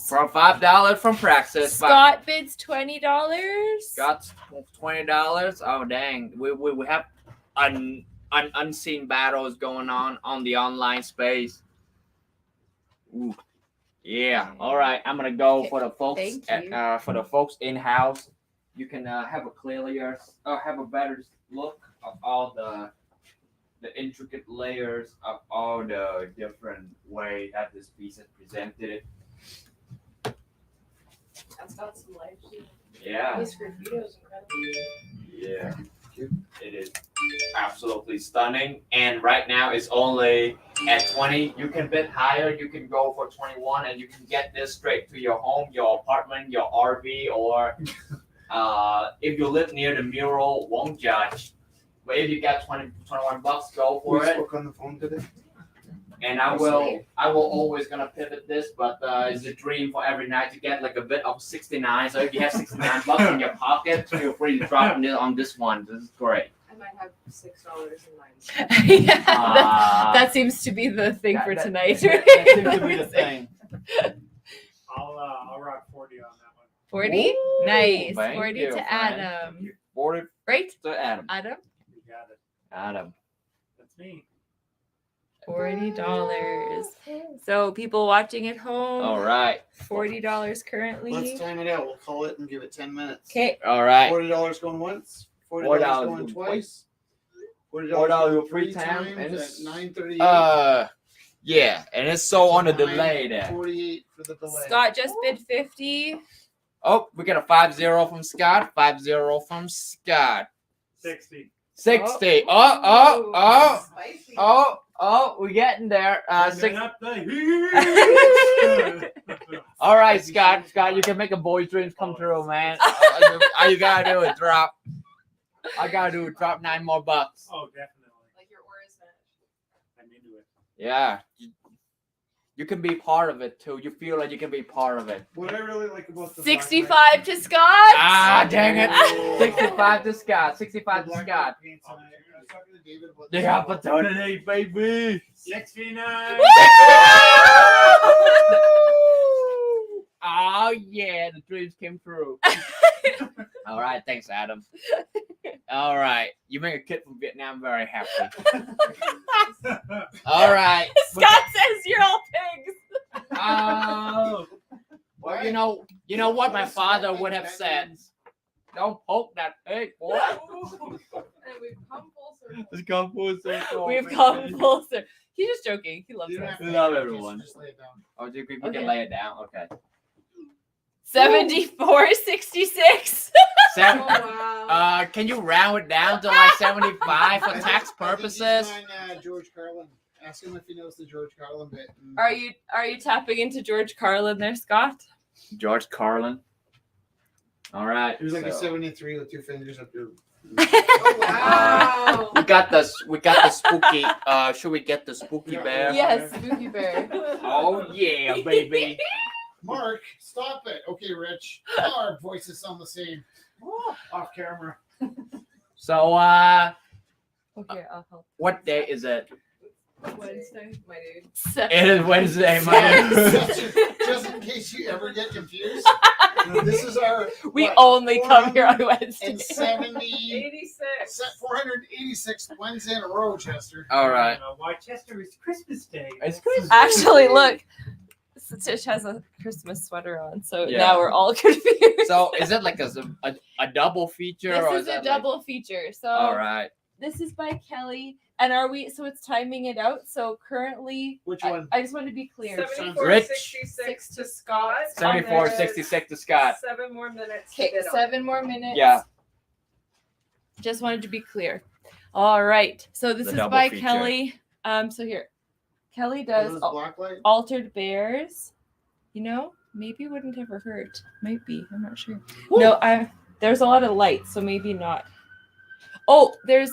For $5 from Praxis. Scott bids $20. Got $20. Oh dang, we have unseen battles going on the online space. Ooh. Yeah. All right. I'm gonna go for the folks. Thank you. For the folks in house, you can have a better look of all the intricate layers of all the different way that this piece is presented. That's got some life. Yeah. This graffito is incredible. Yeah, it is absolutely stunning. And right now it's only at 20. You can bid higher. You can go for 21, and you can get this straight to your home, your apartment, your RV, or if you live near the mural, won't judge. But if you got 21 bucks, go for We it. spoke on the phone today. And I will always gonna pivot this, but it's a dream for every night to get like a bit of 69. So if you have 69 bucks in your pocket, feel free to drop it on this one. This is great. I might have $6 in mine. Yeah, Ah. that seems to be the thing for tonight. That seems to be the thing. I'll rock 40 on that one. 40? Ooh, Nice. thank 40 you, to friend. Adam. 40 Right? to Adam. Adam? You got it. Adam. That's me. $40. So people watching at home, All right. $40 currently. Let's time it out. We'll call it and give it 10 minutes. Okay. All right. $40 going once. $40 $40 going twice. $40 $40 going three three times, times and at it's- 9:38. Yeah, and it's so on the delay there. 48 for the delay. Scott just bid 50. Oh, we got a 5-0 from Scott. 5-0 from Scott. 60. 60. Oh. Spicy. We're getting there. Turn Six. up the heat. All right, Scott. Scott, you can make a boy's dreams come true, man. All you gotta do is drop. I gotta do is drop 9 more bucks. Oh, definitely. Like your aura is matched. I'm into it. Yeah. You can be part of it too. You feel like you can be part of it. What I really like about the 65 to Scott. Ah, dang it. 65 to Scott. 65 to Scott. I was talking to David about The this. opportunity, baby. 69. Oh yeah, the dreams came true. All right, thanks, Adam. All right, you make a kid from Vietnam very happy. All right. Scott says you're all pigs. Oh. Well, you know what my father would have said. Don't poke that pig, boy. And we've come full circle. Let's come full circle. We've come full circle. He's just joking. He loves You don't us. have to Love just everyone. lay it down. Oh, we Okay. can lay it down. Okay. 74.66. Seven, Oh, wow. can you round it down to like 75 for tax purposes? I think he's behind, George Carlin. Ask him if he knows the George Carlin bit. and- Are you tapping into George Carlin there, Scott? George Carlin. All right. He was like a so- 73 with two fingers up there. Wow. We got the spooky. Should we get the spooky bear? Yes, Spooky Bear. Oh yeah, baby. Mark, stop it. Okay, Rich. Our voices sound the same. Off camera. So Okay, I'll help. what day is it? Wednesday, my dude. It is Wednesday, my dude. Just in case you ever get confused, this is our We what, only come here on Wednesday. 486 Wednesday in a row, Chester. All right. Whychester is Christmas Day. It's Christmas. Actually, look, Tish has a Christmas sweater on, so Yeah. now we're all confused. So is it like a double feature? this or is a that double feature. So Like, all right. this is by Kelly, and are we? So it's timing it out. So currently, Which I, one? I just want to be clear. 74.66 to Scott. 74.66 to Scott. 7 more minutes. to Okay, bid on. 7 more minutes. Yeah. Just wanted to be clear. All right. So this The is double by feature. Kelly. So here, Kelly What does was Blacklight? Altered Bears. You know, maybe wouldn't have hurt. Might be. I'm not sure. No, there's a lot of light, so maybe not. Oh, there's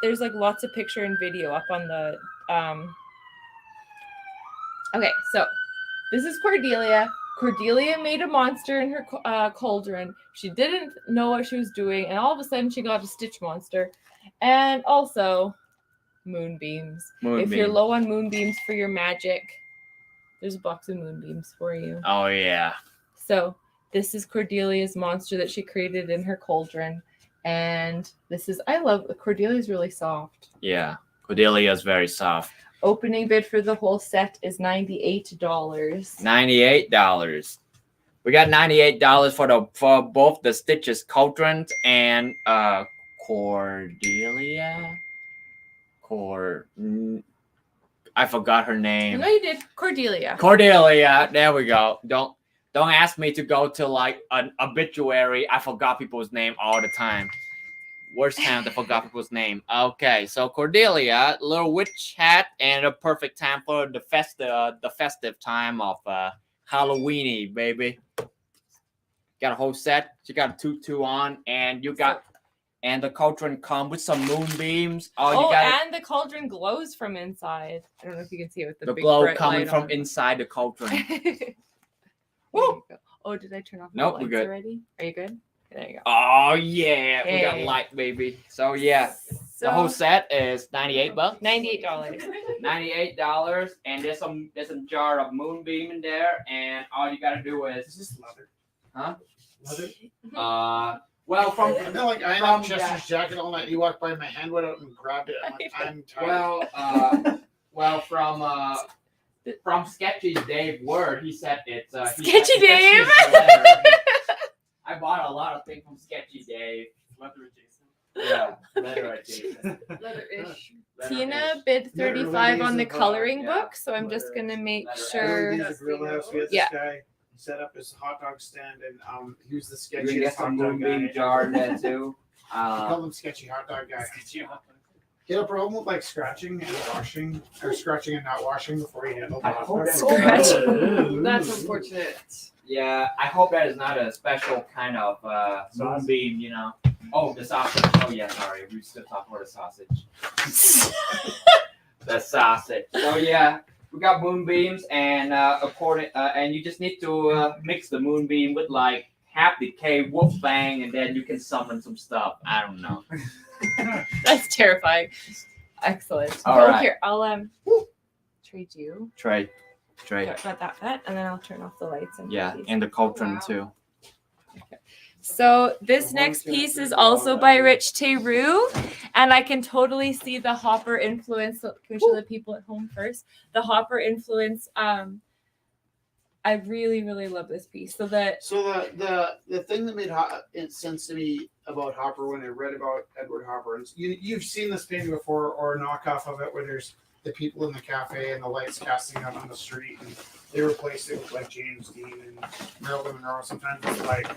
there's like lots of picture and video up on the Okay, so this is Cordelia. Cordelia made a monster in her cauldron. She didn't know what she was doing, and all of a sudden she got a Stitch monster. And also moonbeams. If you're low on moonbeams for your magic, there's a box of moonbeams for you. Oh yeah. So this is Cordelia's monster that she created in her cauldron. And this is, I love, Cordelia's really soft. Yeah. Cordelia's very soft. Opening bid for the whole set is $98. $98. We got $98 for both the Stitches Cauldron and Cordelia. I forgot her name. No, you did. Cordelia. Cordelia. There we go. Don't ask me to go to like an obituary. I forgot people's name all the time. Worst time to forgot people's name. Okay, so Cordelia, little witch hat, and a perfect time for the festive time of Halloweeny, baby. Got a whole set. She got a tutu on, and you got, and the cauldron come with some moonbeams. Oh, you got and the cauldron glows from inside. I don't know if you can see it with the the big glow bright coming light from on. inside the cauldron. Woo! Oh, did I turn off the Nope, lights we're good. already? Are you good? There you go. Oh yeah, we got Hey. light, baby. So yeah, So, the whole set is $98. $98. $98, and there's some jar of moonbeam in there, and all you gotta do Is is this leather? Huh? Leather? well from I feel like I had From Chester's jacket all night. You walked by, my hand went out and grabbed it. I'm like, I'm tired. from Sketchy Dave Word, he said it's Sketchy Dave? I bought a lot of things from Sketchy Dave. Leather adjacent. Yeah, leather adjacent. Leather-ish. Tina bid Literally 35 on the is a coloring yeah. book, so I'm just gonna make Leather. sure. He's a grill house. We had this Yeah. guy set up his hot dog stand, and he was the You're gonna get sketchiest some hot dog moonbeam guy. jar in there too. We call him sketchy hot dog guy. He had a problem with like scratching and washing, or scratching and not washing before he handled the I hot hope dog. that's Scratch. That's unfortunate. Yeah, I hope that is not a special kind of moonbeam, you know. Oh, the sausage. Oh yeah, sorry, we still talking about the sausage. The sausage. So yeah, we got moonbeams, and and you just need to mix the moonbeam with like half decay Wolfang, and then you can summon some stuff. I don't know. That's terrifying. Excellent. All Oh, right. here, I'll trade you. Trade. Got that, and then I'll turn off the lights. And Yeah, these. and the cauldron Wow. too. So this next piece is also by Rich Teru, and I can totally see the Hopper influence. So can we show the people at home first? The Hopper influence. I really, really love this piece. So that So the thing that made sense to me about Hopper when I read about Edward Hopper, and you've seen this painting before or a knockoff of it where there's the people in the cafe and the lights casting out on the street, and they replaced it with like James Dean and Marilyn Monroe. Sometimes it's like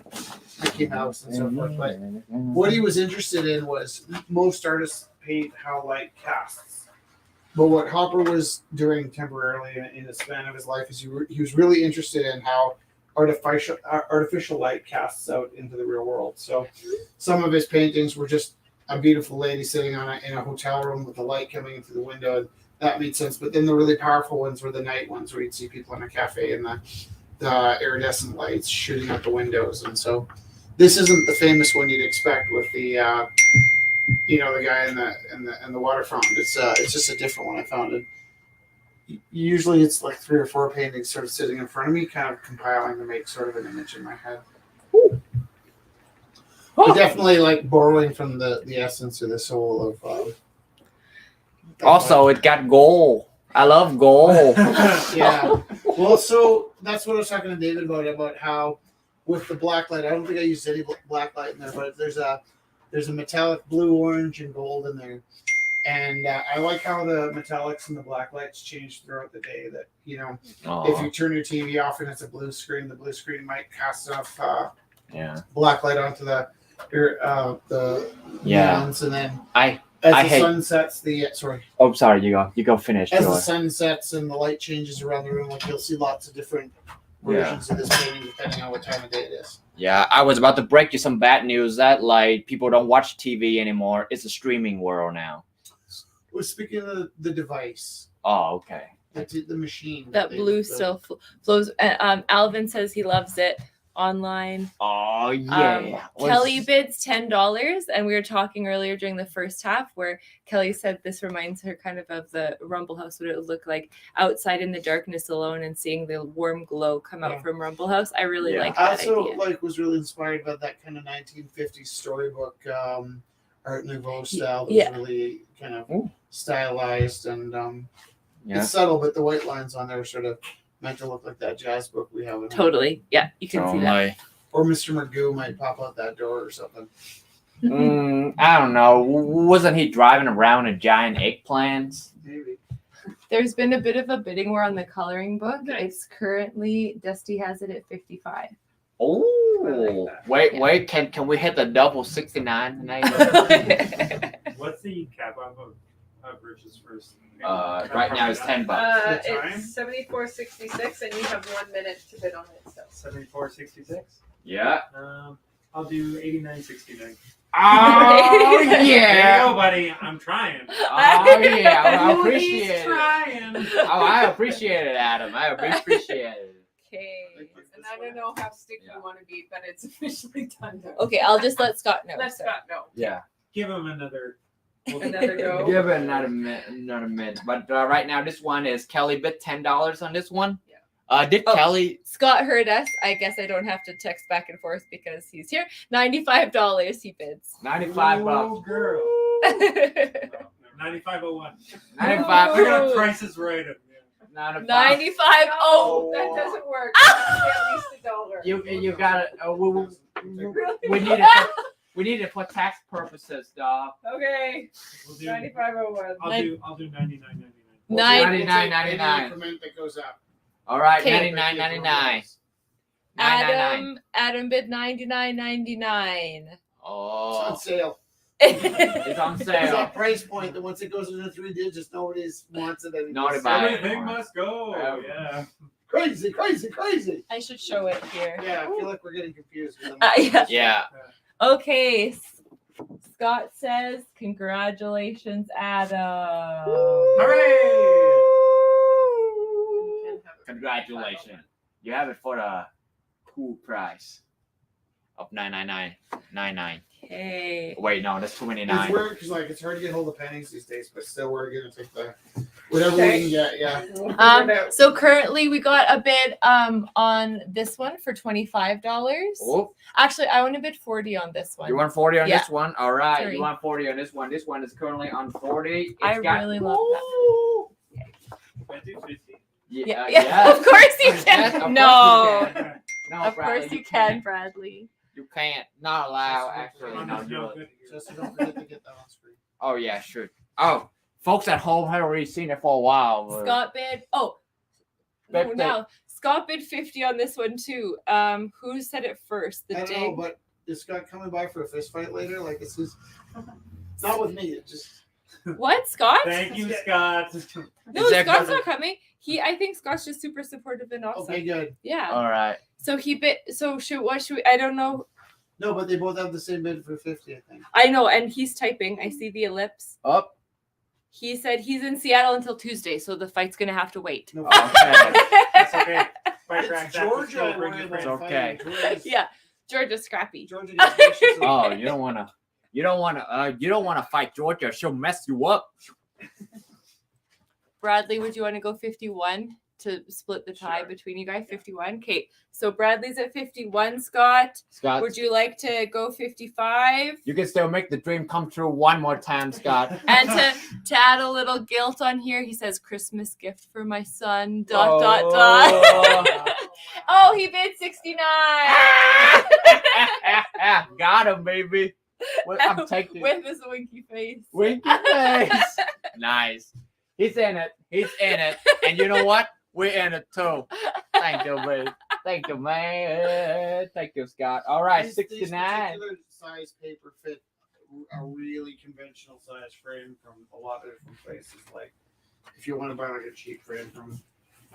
Mickey Mouse and so forth. But what he was interested in was most artists paint how light casts. But what Hopper was doing temporarily in the span of his life is he was really interested in how artificial light casts out into the real world. So some of his paintings were just a beautiful lady sitting in a hotel room with the light coming in through the window. And that made sense. But then the really powerful ones were the night ones where you'd see people in a cafe and the iridescent lights shooting out the windows. And so this isn't the famous one you'd expect with the the guy in the water fountain. It's just a different one I found. And usually it's like 3 or 4 paintings sort of sitting in front of me, kind of compiling to make sort of an image in my head. But definitely like borrowing from the essence or the soul of. Also, it got gold. I love gold. Yeah. Well, so that's what I was talking to David about how with the black light, I don't think I used any black light in there, but there's a metallic blue, orange, and gold in there. And I like how the metallics and the black lights change throughout the day. That, if you turn your TV off and it's a blue screen, the blue screen might cast enough black light onto the neons, and then as the sun sets, Oh, sorry, you go finish. As the sun sets and the light changes around the room, like you'll see lots of different versions of this painting depending on what time of day it is. Yeah, I was about to break you some bad news that like people don't watch TV anymore. It's a streaming world now. Well, speaking of the device, Oh, okay. the machine. That blue still flows. Alvin says he loves it online. Oh yeah. Kelly bids $10, and we were talking earlier during the first half where Kelly said this reminds her kind of the Rumble House, what it would look like outside in the darkness alone and seeing the warm glow come out from Rumble House. I really like I that also idea. was really inspired by that kind of 1950s storybook Art Nouveau style that was really kind of stylized and it's subtle, but the white lines on there are sort of meant to look like that jazz book we have. Totally. Yeah, you can see that. Or Mr. Magoo might pop out that door or something. I don't know. Wasn't he driving around in giant eggplants? Maybe. There's been a bit of a bidding war on the coloring book. It's currently, Dusty has it at 55. Oh, wait! Can we hit the double 69 tonight? What's the cap of Rich's first? Right now it's $10. It's 74.66, and you have 1 minute to bid on it. So 74.66. Yeah. I'll do 89.69. Oh There you yeah. go, buddy. I'm trying. Oh yeah. I He's appreciate it. trying. Oh, I appreciate it, Adam. I appreciate it. okay, and I don't know how sticky you want to be, but it's officially done. Now. Okay, I'll just let Scott know. Let Scott know. Yeah. Give him another. Another go. Give it another minute. But right now, this one is Kelly bid $10 on this one. Yeah. Did Kelly? Scott heard us. I guess I don't have to text back and forth because he's here. $95 he bids. $95. Oh, girl. 95.01. 95. I got prices right. 95. 95. Oh, That doesn't work. At least $1. You got it. We need it. We need it for tax purposes, dog. Okay. We'll do, 95.01. I'll do 99.99. Nine. $99.99. Increment that goes up. All right, Okay. $99.99. Adam bid $99.99. It's Oh, on sale. it's on It's sale. that price point that once it goes into 3 digits, nobody wants it anymore. Nobody buys it. Everything must go. Yeah. Crazy, crazy, crazy. I should show it here. Yeah, I feel like we're getting confused. With them. Yeah. Yeah. Okay. Scott says, congratulations, Adam. Hooray! Congratulations. You have it for the cool price of $999.99. Okay. Wait, no, that's It's $299. weird because it's hard to get hold of pennies these days, but still we're gonna take whatever we can get. Yeah. So currently we got a bid on this one for $25. Oh, Actually, I want to bid 40 on this one. you want 40 on Yeah. this one? All right, Sorry. you want 40 on this one. This one is currently on 40. I really love that. 50. Yeah, yes. of course you Yes, can. of course No, you can. No, of Bradley, course you can, Bradley. You can't. Not allowed, actually. I'm No, just you no will. good here. Just don't forget to get that on screen. Oh, yeah, sure. Oh, Folks at home have already seen it for a while. but- Scott bid. Oh, no, 50. now Scott bid 50 on this one too. Who said it first? The I don't dig. know, but is Scott coming by for a fist fight later? Like it's his. Not with me. It just. What, Scott? Thank you, Scott. No, Is that Scott's good? not coming. I think Scott's just super supportive and awesome. Okay, good. Yeah. All right. So he bid. So what should we? I don't know. No, but they both have the same bid for 50, I think. I know, and he's typing. I see the ellipse. Up. He said he's in Seattle until Tuesday, so the fight's gonna have to wait. No, Okay. That's okay. Fight back, it's that's Georgia. still bring worried your about friend. It's okay. fighting. Georgia's- Yeah, Georgia's scrappy. Georgia gets vicious. Oh, you don't wanna fight Georgia. She'll mess you up. Bradley, would you want to go 51 to split the tie Sure. between you guys? 51. Okay, so Bradley's at 51. Scott, Scott, would you like to go 55? you can still make the dream come true one more time, Scott. And to add a little guilt on here, he says Christmas gift for my son. Dot dot dot. Oh, he bid 69. Got him, baby. I'm taking With his winky face. winky face. Nice. He's in it. He's in it. And you know what? We're in it too. Thank you, baby. Thank you, man. Thank you, Scott. All right, These 69. particular size paper fit a really conventional size frame from a lot of different places. Like, if you want to buy like a cheap frame from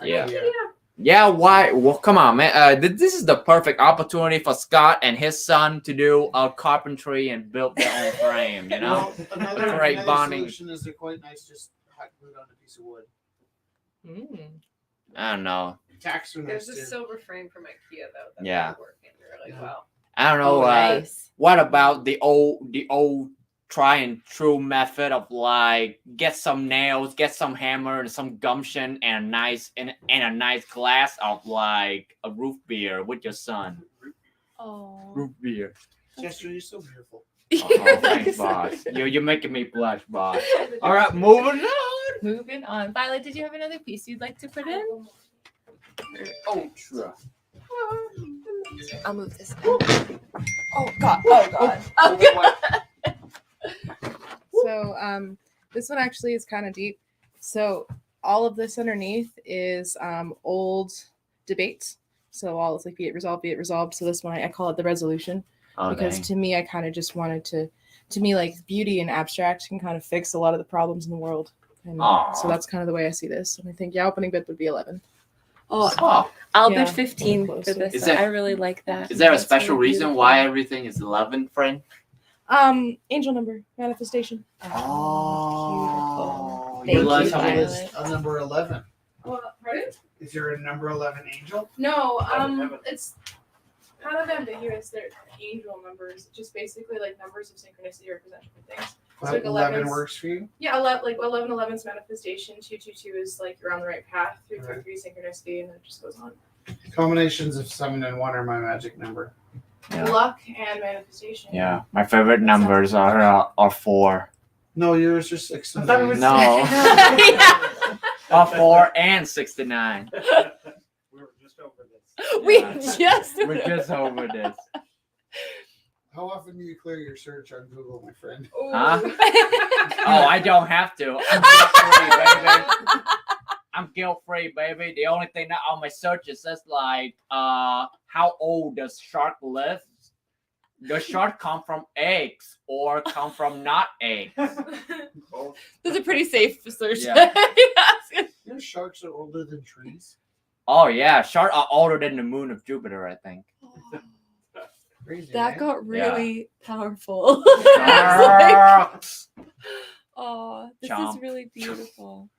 Yeah. IKEA. Yeah, why? Well, come on, man. This is the perfect opportunity for Scott and his son to do carpentry and build their own frame, you know? Well, another Great bonding. solution is they're quite nice, just hot glued on a piece of wood. I don't know. Tacks are nice There's a too. silver frame from IKEA though that Yeah. would work in really Yeah. well. I don't know. Nice. What about the old try and true method of like get some nails, get some hammer and some gumption and a nice glass of like a root beer with your son. Oh. Root beer. Chester, you're so beautiful. Oh, thanks, boss. You're making me blush, boss. All right, moving on. Moving on. Violet, did you have another piece you'd like to put in? Ultra. I'll move this. Oh God! Oh God! Oh God! So this one actually is kind of deep. So all of this underneath is old debates. So all it's like be it resolved. So this one I call it the resolution because to me I kind of just wanted to me like beauty and abstract can kind of fix a lot of the problems in the world. And Aw. so that's kind of the way I see this. And I think opening bid would be 11. Oh, I'll Yeah, bid 15 close. for this. Is one. there- I really like that. is there a That's special really reason beautiful. why everything is 11, friend? Angel number manifestation. Oh, Thank you love you, science. Violet. A number 11. Well, pardon? Is there a number 11 angel? No, Heaven. it's kind of ambiguous. They're angel numbers, just basically like numbers of synchronicity represent different things. So like 11 11's works for you? Yeah, 11 is manifestation. 222 is like you're on the right path. 333 synchronicity, and it just goes on. Combinations of 7 and 1 are my magic number. Yeah. Luck and manifestation. Yeah, my favorite numbers are 4. No, yours are 6 and I thought it 9. was- No. 4 and 69. We were just over this. We Yeah. just. We're just over this. How often do you clear your search on Google, my friend? Ooh. Huh? Oh, I don't have to. I'm guilt-free, baby. I'm guilt-free, baby. The only thing that on my search is just like, how old does shark live? Does shark come from eggs or come from not eggs? Both. That's a pretty safe search. Yeah. You know, sharks are older than trees. Oh yeah, sharks are older than the moon of Jupiter, I think. Crazy. That man. got really powerful. Sharks. Oh, this Chomp. is really beautiful.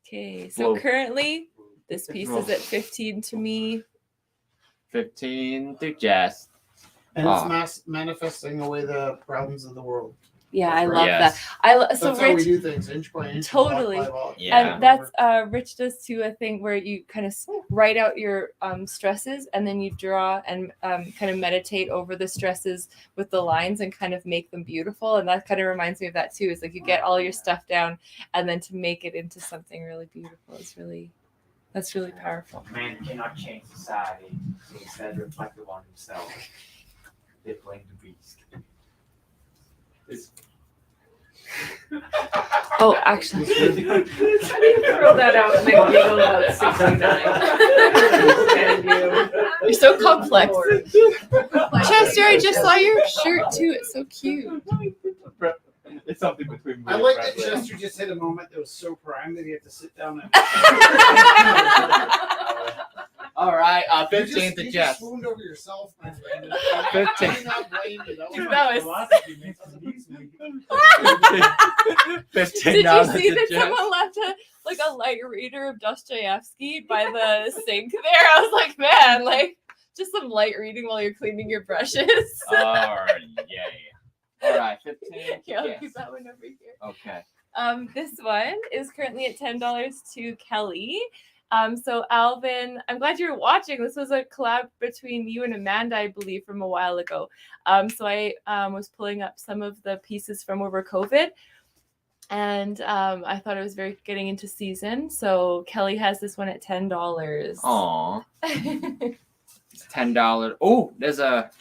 Okay, so Whoa. currently this piece is Whoa. at 15 to me. 15 to Jess. And Oh. it's manifesting away the problems of the world. Yeah, I love Yes. that. That's So how we Rich, do things, inch by inch. Totally. block by block. Yeah. and that's Rich does too, a thing where you kind of write out your stresses and then you draw and kind of meditate over the stresses with the lines and kind of make them beautiful. And that kind of reminds me of that too. Is like you get all your stuff down and then to make it into something really beautiful is that's really powerful. Man cannot change society, so instead reflective on himself. They blame the beast. Oh, actually, Throw that out and make me go about 69. you're so complex. Chester, I just saw your shirt too. It's so cute. It's something between me I and like that Presley. Chester just hit a moment that was so prime that he had to sit down and. All right, You 15 to just Jess. swooned over yourself, my friend. 15. I do not blame you. That was That was- Philosophy makes me need some- 15 Did you dollars see to that Jess. someone left a light reader of Dostoevsky by the sink there? I was like, man, like just some light reading while you're cleaning your brushes. Oh, yay. All right, 15 to Yeah, I'll Jess. keep that one over here. Okay. This one is currently at $10 to Kelly. So Alvin, I'm glad you're watching. This was a collab between you and Amanda, I believe, from a while ago. So I was pulling up some of the pieces from over COVID, and I thought it was very getting into season. So Kelly has this one at $10. Aw, it's $10. Oh, there's a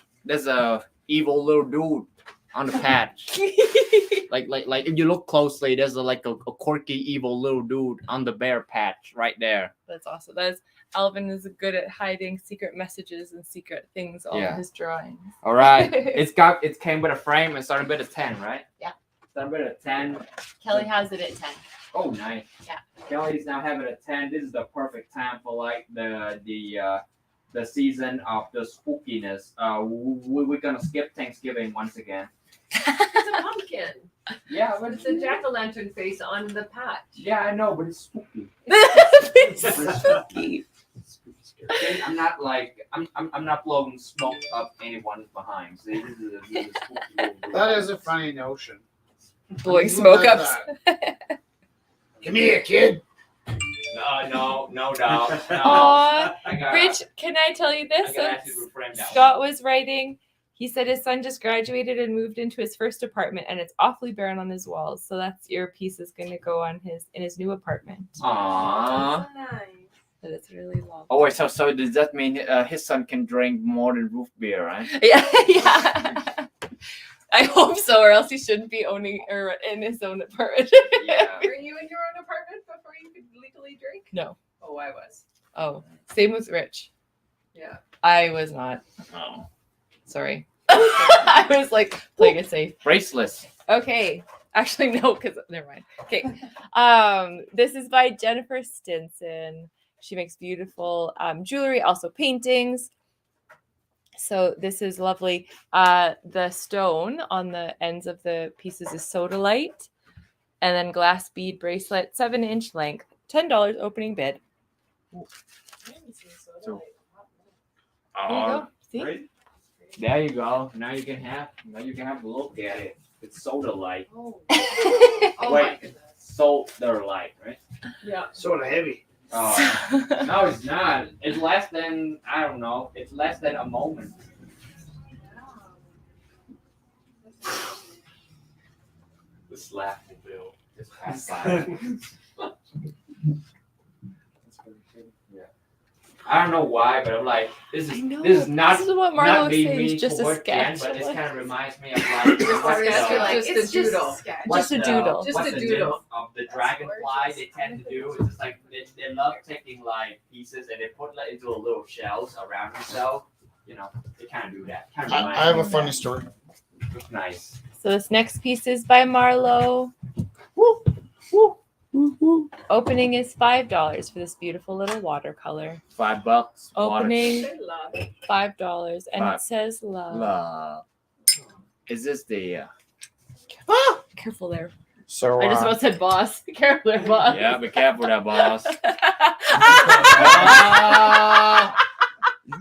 evil little dude on the patch. Like if you look closely, there's a quirky evil little dude on the bear patch right there. That's awesome. Alvin is good at hiding secret messages and secret things on Yeah. his drawings. All right, it came with a frame and started at 10, right? Yeah. Started at 10. Kelly has it at 10. Oh, nice. Yeah. Kelly's now having a 10. This is the perfect time for like the season of the spookiness. We're gonna skip Thanksgiving once again. It's a pumpkin. Yeah, But it's a jack-o'-lantern face on the patch. yeah, I know, but it's spooky. It's spooky. I'm not I'm not blowing smoke up anyone's behind. See, this is a spooky little That is a funny notion. Blowing Who smoke does up. that? Come here, kid. No. Aw, I got Rich, can I tell you this? I gotta ask you to reframe that Scott was writing. He said his son just graduated and moved into his first apartment, and it's awfully barren on his walls. So that's your piece is going to go on in his new apartment. one. Aww. But it's really long. Oh wait, so does that mean his son can drink more than root beer, right? Yeah. I hope so, or else he shouldn't be owning or in his own apartment. Yeah. Were you in your own apartment before you could legally drink? No. Oh, I was. Oh, same with Rich. Yeah. I was not. Oh. Sorry. I was like playing it safe. Bracelets. Okay. Actually, no, because never mind. Okay. This is by Jennifer Stinson. She makes beautiful jewelry, also paintings. So this is lovely. The stone on the ends of the pieces is sodalite, and then glass bead bracelet, 7-inch length, $10 opening bid. There you go. See? Right? There you go. Now you can have a look at it. It's soda light. Oh. Oh my Wait. goodness. Soda light, right? Yeah. Sort of heavy. Oh, no, it's not. It's less than It's less than a moment. This laughing bill is past 5. Yeah. I don't know why, but I'm like, this I know. is not This is what not Marlo being says. mean Just a towards Jen, sketch. but this kind of reminds me of like Just a doodle. what's Just a the- doodle. Just what's a the doodle. nymph of the dragonfly they tend to do. It's just like they love taking like pieces and they put like into a little shells around themselves. You know, they kind of do that. Kind of I have a funny story. Nice. So this next piece is by Marlo. Opening is $5 for this beautiful little watercolor. $5. Water. Opening Say love. $5, and Five. it says love. Love. Is this the? Careful there. So I just about said boss. Careful there, boss. Yeah, be careful there, boss. you can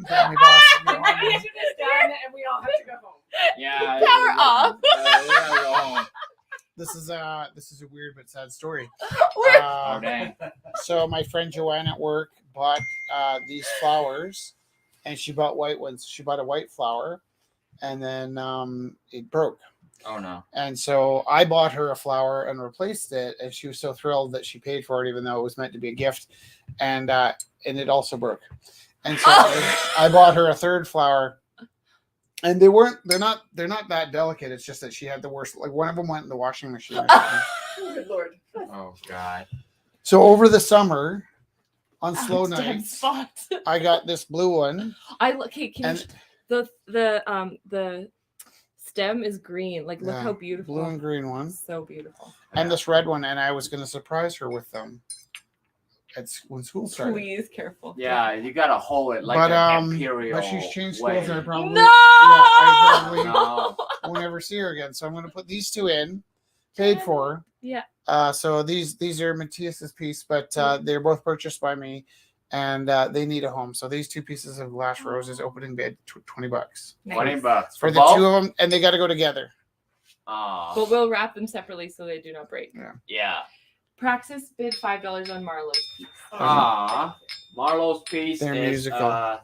call me boss. Animation is done and we all have to go home. Yeah. Power off. Go home. This is a weird but sad story. Oh dang. So my friend Joanne at work bought these flowers, and she bought white ones. She bought a white flower, and then it broke. Oh no. And so I bought her a flower and replaced it, and she was so thrilled that she paid for it, even though it was meant to be a gift, and it also broke. And so I bought her a third flower, And they're not that delicate. It's just that she had the worst. Like one of them went in the washing machine. Or something. Oh, good lord. Oh God. So over the summer, on slow Damn nights, spot. I got this blue one. I look. Hey, can And- you, the stem is green. Like, look Yeah, how beautiful. Blue and green one, So beautiful. and this red one, and I was going to surprise her with them. It's when school started. Please, careful. Yeah, you gotta hold it like But, an imperial. But she's changed way. schools, and I probably No. I probably No. won't ever see her again. So I'm going to put these two in, paid for. Yeah. So these are Matthias's piece, but they're both purchased by me, and they need a home. So these two pieces of glass roses, opening bid, $20 Nice. $20 for the both? two of them, and they got to go together. Aw. But we'll wrap them separately so they do not break. Yeah. Praxis bid $5 on Marlowe's piece. Ah, Marlowe's piece They're is musical.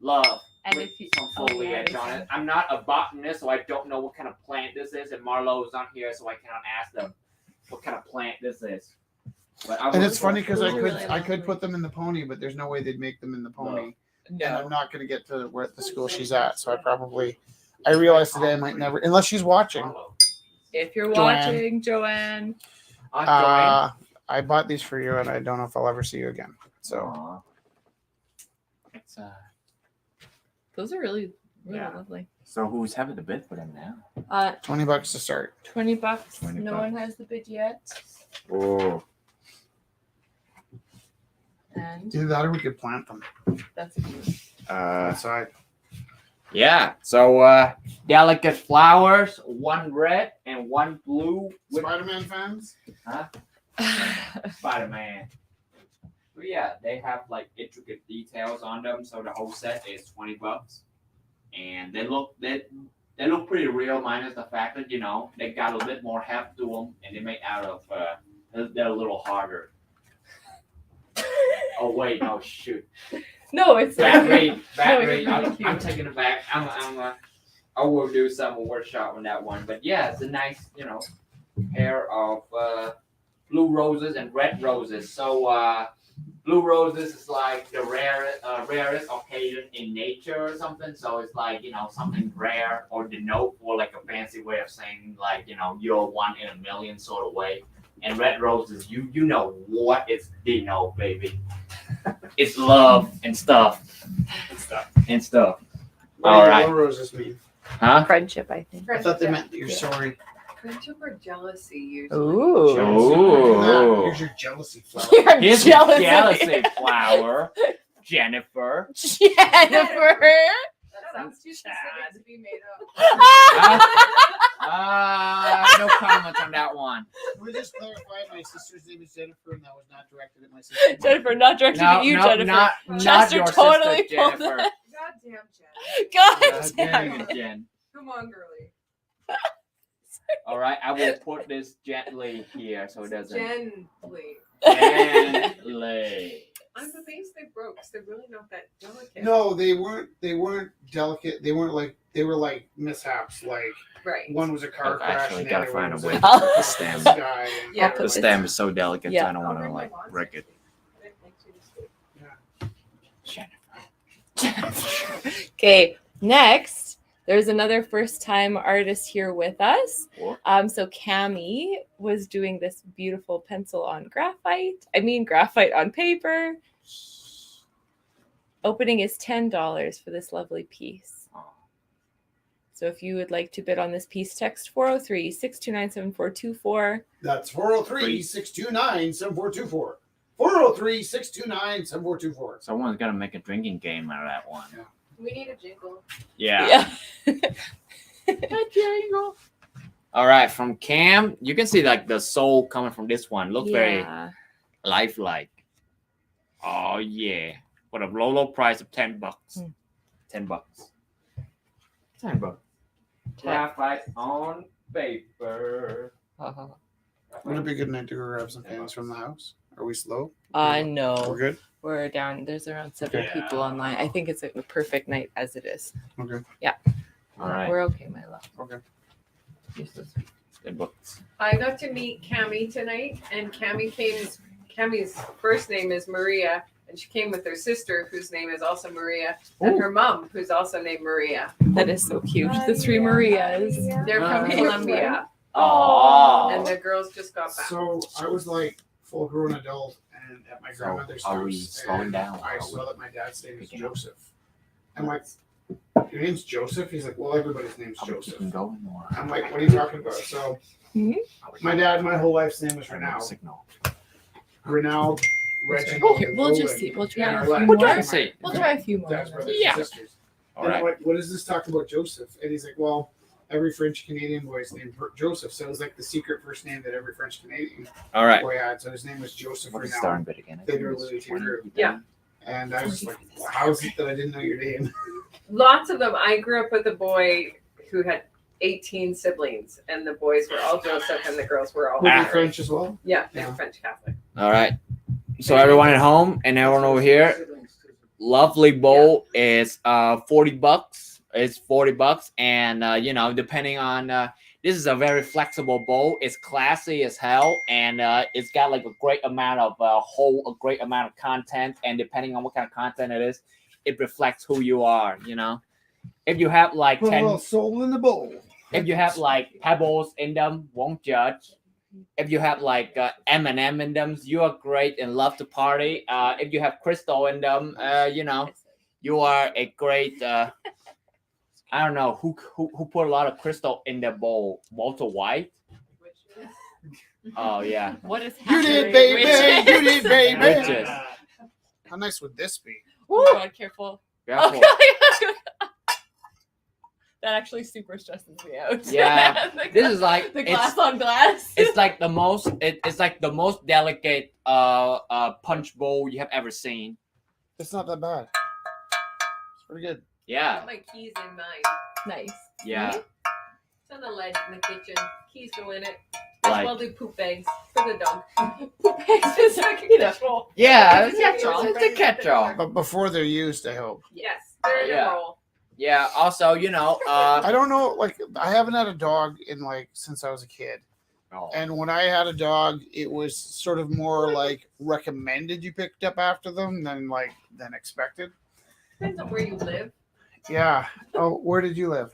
love. And with if you some foliage on it. I'm not a botanist, so I don't know what kind of plant this is, and Marlowe's not here, so I cannot ask them what kind of plant this is. But I And will- it's funny because I Those are could really I could lovely. put them in the pony, but there's no way they'd make them in the pony. And I'm No. not going to get to where the school she's at, so I realized today I might never, unless she's watching. Marlowe. If you're Joanne. watching, Joanne. I bought these for you, and I don't know if I'll ever see you again. So Aw. It's Those are really Yeah. lovely. so who's having the bid for them now? $20 to start. $20. $20. No one has the bid yet. Oh. And Either that or we could plant them that's a good. outside. Yeah. So delicate flowers, one red and one blue with Spider-Man fans? Spider-Man. So yeah, they have like intricate details on them, so the whole set is $20, and they look pretty real, minus the fact that they got a bit more heft to them, and they made out of they're a little harder. Oh wait, no shoot, No, it's battery. No, it's really I'm cute. taking it back. I will do some workshop on that one, but yeah, it's a nice pair of blue roses and red roses. So blue roses is like the rarest occasion in nature or something. So it's like something rare or denote for like a fancy way of saying like you're one in a million sort of way. And red roses, you know what it's denote, baby. It's love and stuff. And stuff. What All do right. yellow roses mean? Huh? Friendship, I think. I thought they meant that you're sorry. Friendship or jealousy usually. Ooh. Ooh. Here's your jealousy flower. You're Here's jealous. jealousy flower. Jennifer. Jennifer. That sounds too specific to be made up. No comment on that one. Can we just clarify? My sister's name is Jennifer, and that was not directed at my sister. Jennifer, not directed at you, Jennifer. Not Chester your totally sister, pulled Jennifer. Goddamn, Jen. God God damn dang it. it, Jen. Come on, girly. All right, I will put this gently here so it doesn't. Gently. Gently. I'm amazed they broke because they're really not that delicate. No, they weren't. They weren't delicate. They weren't like. They were like mishaps. Like Right. one was a car I've crash. actually and the gotta other find one a was way to put the stem. sky and- Yeah. Put The this- stem is so delicate, Yeah. so I don't want to like wreck it. Okay, next, there's another first time artist here with us. What? So Cami was doing this beautiful pencil on graphite on paper. Opening is $10 for this lovely piece. So if you would like to bid on this piece, text 403-629-7424. That's 403-629-7424. 403-629-7424. Someone's got to make a drinking game out of that one. We need a jingle. Yeah. All right, from Cam, you can see like the soul coming from this one. Looks very Yeah. lifelike. Oh yeah, for the low price of $10. Hmm. $10. $10. Graphite on paper. Would it be a good night to go grab some fans from the house? Are we slow? No. We're good? We're down. There's around 7 Okay. people online. I think it's a perfect night as it is. Okay. All right. We're okay, my love. Okay. Good books. I got to meet Cami tonight, and Cami's first name is Maria, And she came with her sister, whose name is also Maria, and her mom, who's also named Maria. That is so cute. The three Marias. They're from Nice. Colombia, Oh. and the girls just got back. So I was like full grown adult and at my So, grandmother's are we house, slowing and down, or I are saw we that my dad's name is picking up? Joseph. I'm like, your name's Joseph? He's like, well, everybody's name's Are we Joseph. keeping going or? I'm like, what are you talking about? So my dad, my whole life's name was Renald. Signal. Renald, Reginald, Here, and we'll just Roland. see. We'll try And a our few last- We'll more. try to see. We'll try a few more. Dad's brothers Yeah. and sisters. All And I'm right. like, what does this talk about Joseph? And he's like, well, every French Canadian boy is named Joseph. So it was like the secret first name that every French Canadian All right. boy had. So his name was Joseph What's the Renald. starting bit again? I They think were it was literally 20. true. Yeah. And I was like, well, how is it that I didn't know your name? Lots of them. I grew up with a boy who had 18 siblings, and the boys were all Joseph, and the girls were all Were they Mary. French as well? Yeah, they're Yeah. French Catholic. All right. So everyone at home and everyone over here, lovely bowl is $40. It's $40, and you know, depending on this is a very flexible bowl. It's classy as hell, and it's got like a great amount of a great amount of content. And depending on what kind of content it is, it reflects who you are. You know, if you have like Put a 10, little soul in the bowl. if you have like pebbles in them, won't judge. If you have like M&M in them, you are great and love to party. If you have crystal in them, you know, you are a great. I don't know who put a lot of crystal in their bowl. Walter White. Oh yeah, What is You happening? did, baby. You did, baby. witches. How nice would this be? Oh God, careful. Careful. That actually super stresses me out. Yeah, The this is like the it's glass on glass. it's like the most it's like the most delicate punch bowl you have ever seen. It's not that bad. It's pretty good. I Yeah, got my keys in mine. Nice. yeah. It's on the ledge in the kitchen. Keys go in it. Like- As well do poop bags for the dog. Just like, you know. Yeah, it's catch-all. a catch-all. But before they're used, I hope. Yes, they're in Yeah. a roll. Yeah. Also, you know, I don't know. Like, I haven't had a dog in like since I was a kid. oh, And when I had a dog, it was sort of more like recommended you picked up after them than expected. Depends on where you live. Yeah. Oh, where did you live?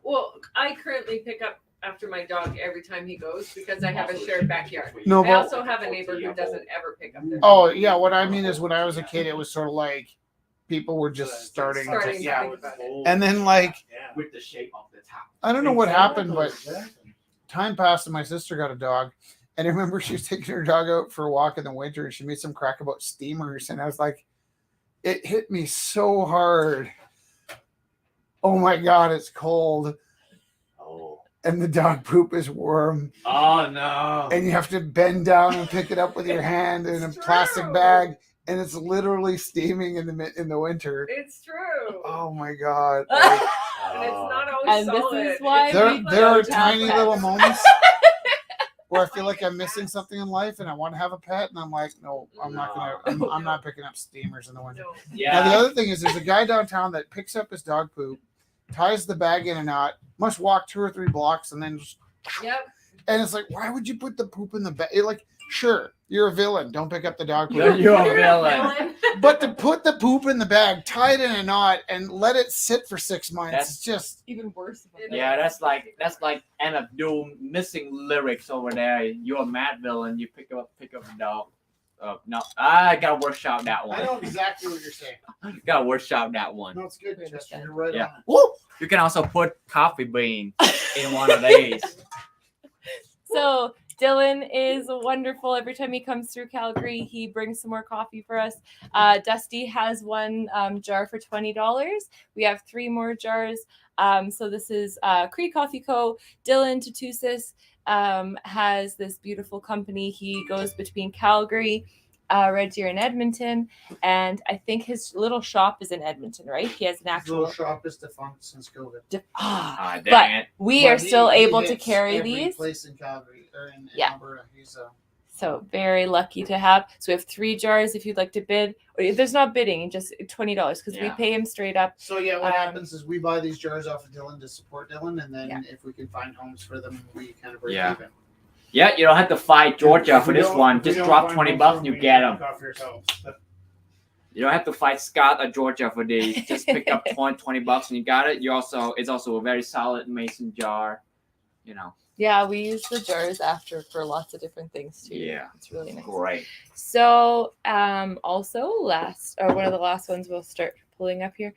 Well, I currently pick up after my dog every time he goes because I have a shared backyard. No, I but also have a neighbor who doesn't ever pick up their oh yeah, what I mean is when I was a kid, it was sort of like people were just starting. Starting To, to yeah. think about it. And then like with the shape of the top. I don't know what happened, but time passed and my sister got a dog. And I remember she was taking her dog out for a walk in the winter and she made some crack about steamers. And I was like, it hit me so hard. Oh my God, it's cold. oh, And the dog poop is warm. oh no. And you have to bend down and pick it up with your hand in a It's plastic true. bag. And it's literally steaming in the winter. It's true. Oh my God. And it's not always And this solid. is why It's There, we there are don't have tiny pets. little moments where I feel like I'm missing something in life and I want to have a pet, and I'm like, no, I'm not gonna. I'm not picking up steamers in the winter. No. Now the Yeah. other thing is, there's a guy downtown that picks up his dog poop, ties the bag in a knot, must walk 2 or 3 blocks, and then just. Yep. And it's like, why would you put the poop in the bag? Like, sure, you're a villain. Don't pick up the dog poop. You're a You're villain. But to put the poop in the bag, tie it in a knot, and let it sit for 6 months, That's- it's just. Even worse. Yeah, that's like End of Doom missing lyrics over there. You're a mad villain. You pick up a dog. No, I gotta workshop that I one. know exactly what you're saying. Gotta workshop that one. No, it's good, We Chester. understand. You're right Yeah. on. it. Woo! You can also put coffee bean in one of these. So Dylan is wonderful. Every time he comes through Calgary, he brings some more coffee for us. Dusty has one jar for $20. We have 3 more jars. So this is Cree Coffee Co. Dylan Tatusis has this beautiful company. He goes between Calgary, Red Deer, and Edmonton. And I think his little shop is in Edmonton, right? He has an His actual. little shop is defunct since COVID. Ah, But dang it. we But are still he able to hits carry every these. place in Calgary or in Yeah. Alberta. He's So very lucky to have. So we have 3 jars if you'd like to bid. Or if there's not bidding, just $20 because we Yeah. pay him straight up. so yeah. What Um, happens is we buy these jars off of Dylan to support Dylan, and then Yeah. if we can find homes for them, we kind of break Yeah. even. Yeah, you don't have to fight Georgia If for we this don't- one. if we Just don't drop find $20 homes bucks for and you we get knock them. off yourselves. But You don't have to fight Scott or Georgia for these. Just pick up $20 and you got it. It's also a very solid mason jar. You know. Yeah, we use the jars after for lots of different things too. Yeah. It's really nice. Great. So, also one of the last ones we'll start pulling up here.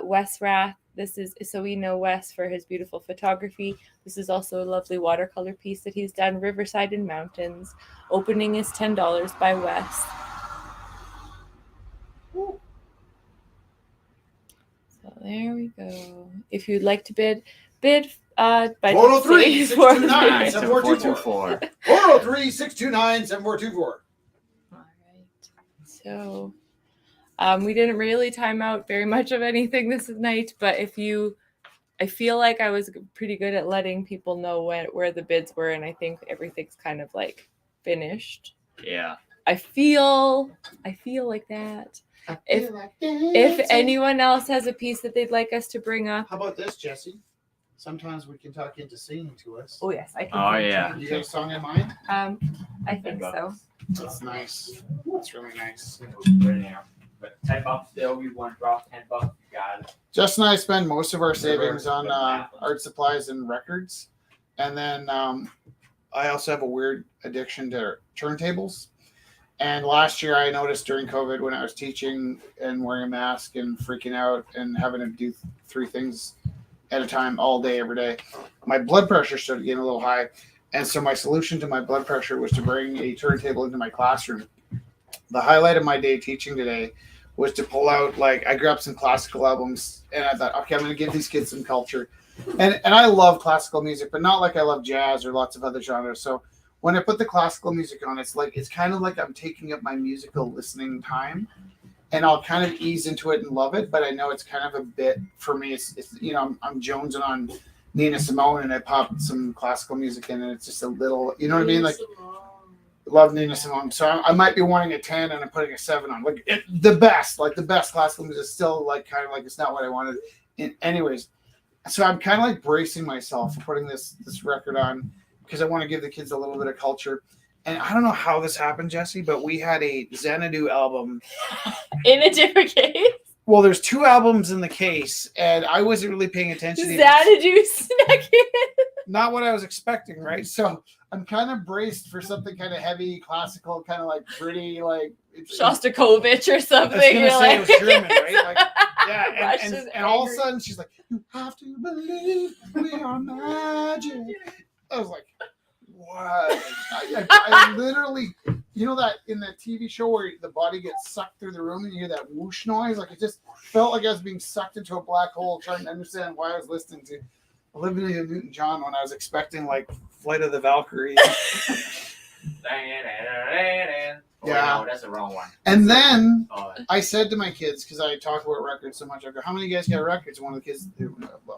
Wes Rath. This is so we know Wes for his beautiful photography. This is also a lovely watercolor piece that he's done. Riverside and Mountains. Opening is $10 by Wes. So there we go. If you'd like to bid by 403 629 7424. 403 629 7424. All right. So, we didn't really time out very much of anything this night, but I feel like I was pretty good at letting people know where the bids were, and I think everything's kind of like finished. Yeah. I feel like that. If anyone else has a piece that they'd like us to bring up, How about this, Jesse? Sometimes we can talk into singing to us. oh yes, I can. Oh, sing yeah. to You got a song in mind? I think so. That's nice. That's really nice. But $10 still, you want to drop $10, you got it. Jess and I spend most of our savings on art supplies and records. And then I also have a weird addiction to turntables. And last year I noticed during COVID when I was teaching and wearing a mask and freaking out and having to do 3 things at a time all day, every day, my blood pressure started getting a little high. And so my solution to my blood pressure was to bring a turntable into my classroom. The highlight of my day teaching today was to pull out, I grabbed some classical albums and I thought, okay, I'm going to give these kids some culture. And I love classical music, but not like I love jazz or lots of other genres. So when I put the classical music on, it's kind of like I'm taking up my musical listening time, and I'll kind of ease into it and love it. But I know it's kind of a bit for me. It's I'm jonesing on Nina Simone, and I pop some classical music in, and it's just a little, you know what I mean? Love Nina Simone. So I might be wanting a 10 and I'm putting a 7 on. The best classical music is still kind of it's not what I wanted. Anyways, so I'm kind of bracing myself for putting this record on because I want to give the kids a little bit of culture. And I don't know how this happened, Jesse, but we had a Xanadu album In a different case, Well, there's 2 albums in the case, and I wasn't really paying attention to Xanadu snuck in. not what I was expecting, right? So I'm kind of braced for something kind of heavy, classical, kind of pretty, Shostakovich or something. I was gonna You're say it was like- German, right? Yeah, Russian and all of a angry. sudden she's like, "You have to believe we are magic." I was like, "What?" I literally, that in that TV show where the body gets sucked through the room and you hear that whoosh noise, it just felt like I was being sucked into a black hole, trying to understand why I was listening to Olivia Newton-John when I was expecting Flight of the Valkyries. Yeah, no, that's the wrong one. And then Oh, I said to my kids, because I talk about records so much, I go, "How many of you guys got records?" One of the kids,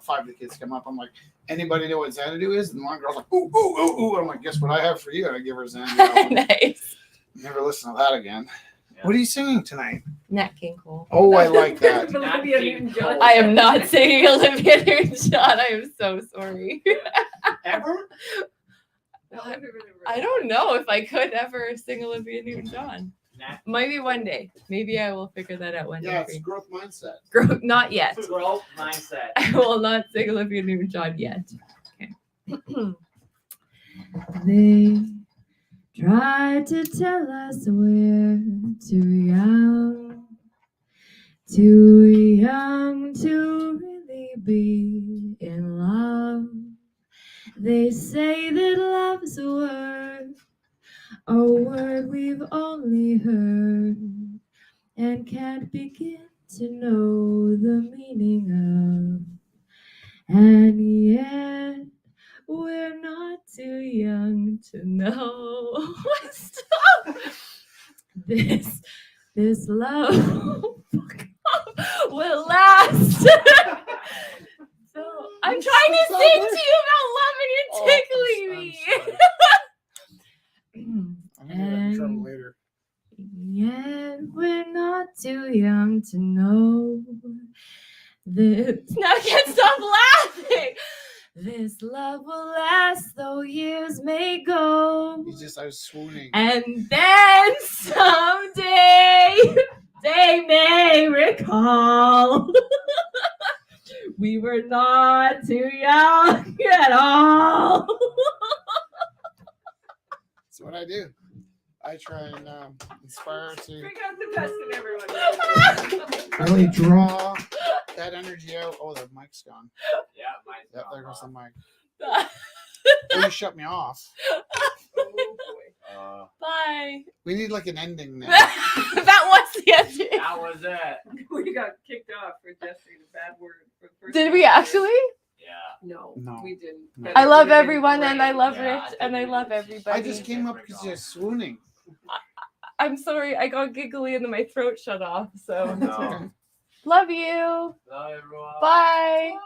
5 of the kids come up. I'm like, "Anybody know what Xanadu is?" And one girl's like, "Ooh, ooh, ooh, ooh." I'm like, "Guess what I have for you?" And I give her Xanadu. album. Nice. Never listen to that again. Yeah. What are you singing tonight? Nat King Cole. Oh, I like that. Olivia Newton-John. I am not singing Olivia Newton-John. I am so sorry. ever? I don't know if I could ever sing Olivia Newton-John. Nah. Maybe one day. Maybe I will figure that out one Yeah, day. it's growth mindset. Not yet. Growth mindset. I will not sing Olivia Newton-John yet. Okay. They tried to tell us we're too young to really be in love. They say that love's a word we've only heard and can't begin to know the meaning of. And yet, we're not too young to know. Stop! This love will last. So I'm trying to sing to you about loving and tickling me. I'm gonna get in trouble later. Yet we're not too young to know this. Now I can't stop laughing. This love will last though years may go. I was swooning. And then someday They may recall we were not too young at all. That's what I do. I try and inspire to Bring out the best in everyone. really draw that energy out. Oh, the mic's gone. Yeah, mine's Yep, not there goes the on. mic. Oh, you shut me off. Oh boy. Bye. We need like an ending now. That was the ending. That was it. We got kicked off for just saying a bad word. For the first Did time we ever. actually? Yeah. No, No. we didn't. No. But I it love would've been everyone and I great. love Yeah, Rich I and I think love we- everybody. I just came up because you're swooning. I'm sorry, I got giggly and then my throat shut off. So No. love you. Bye, everyone. Bye.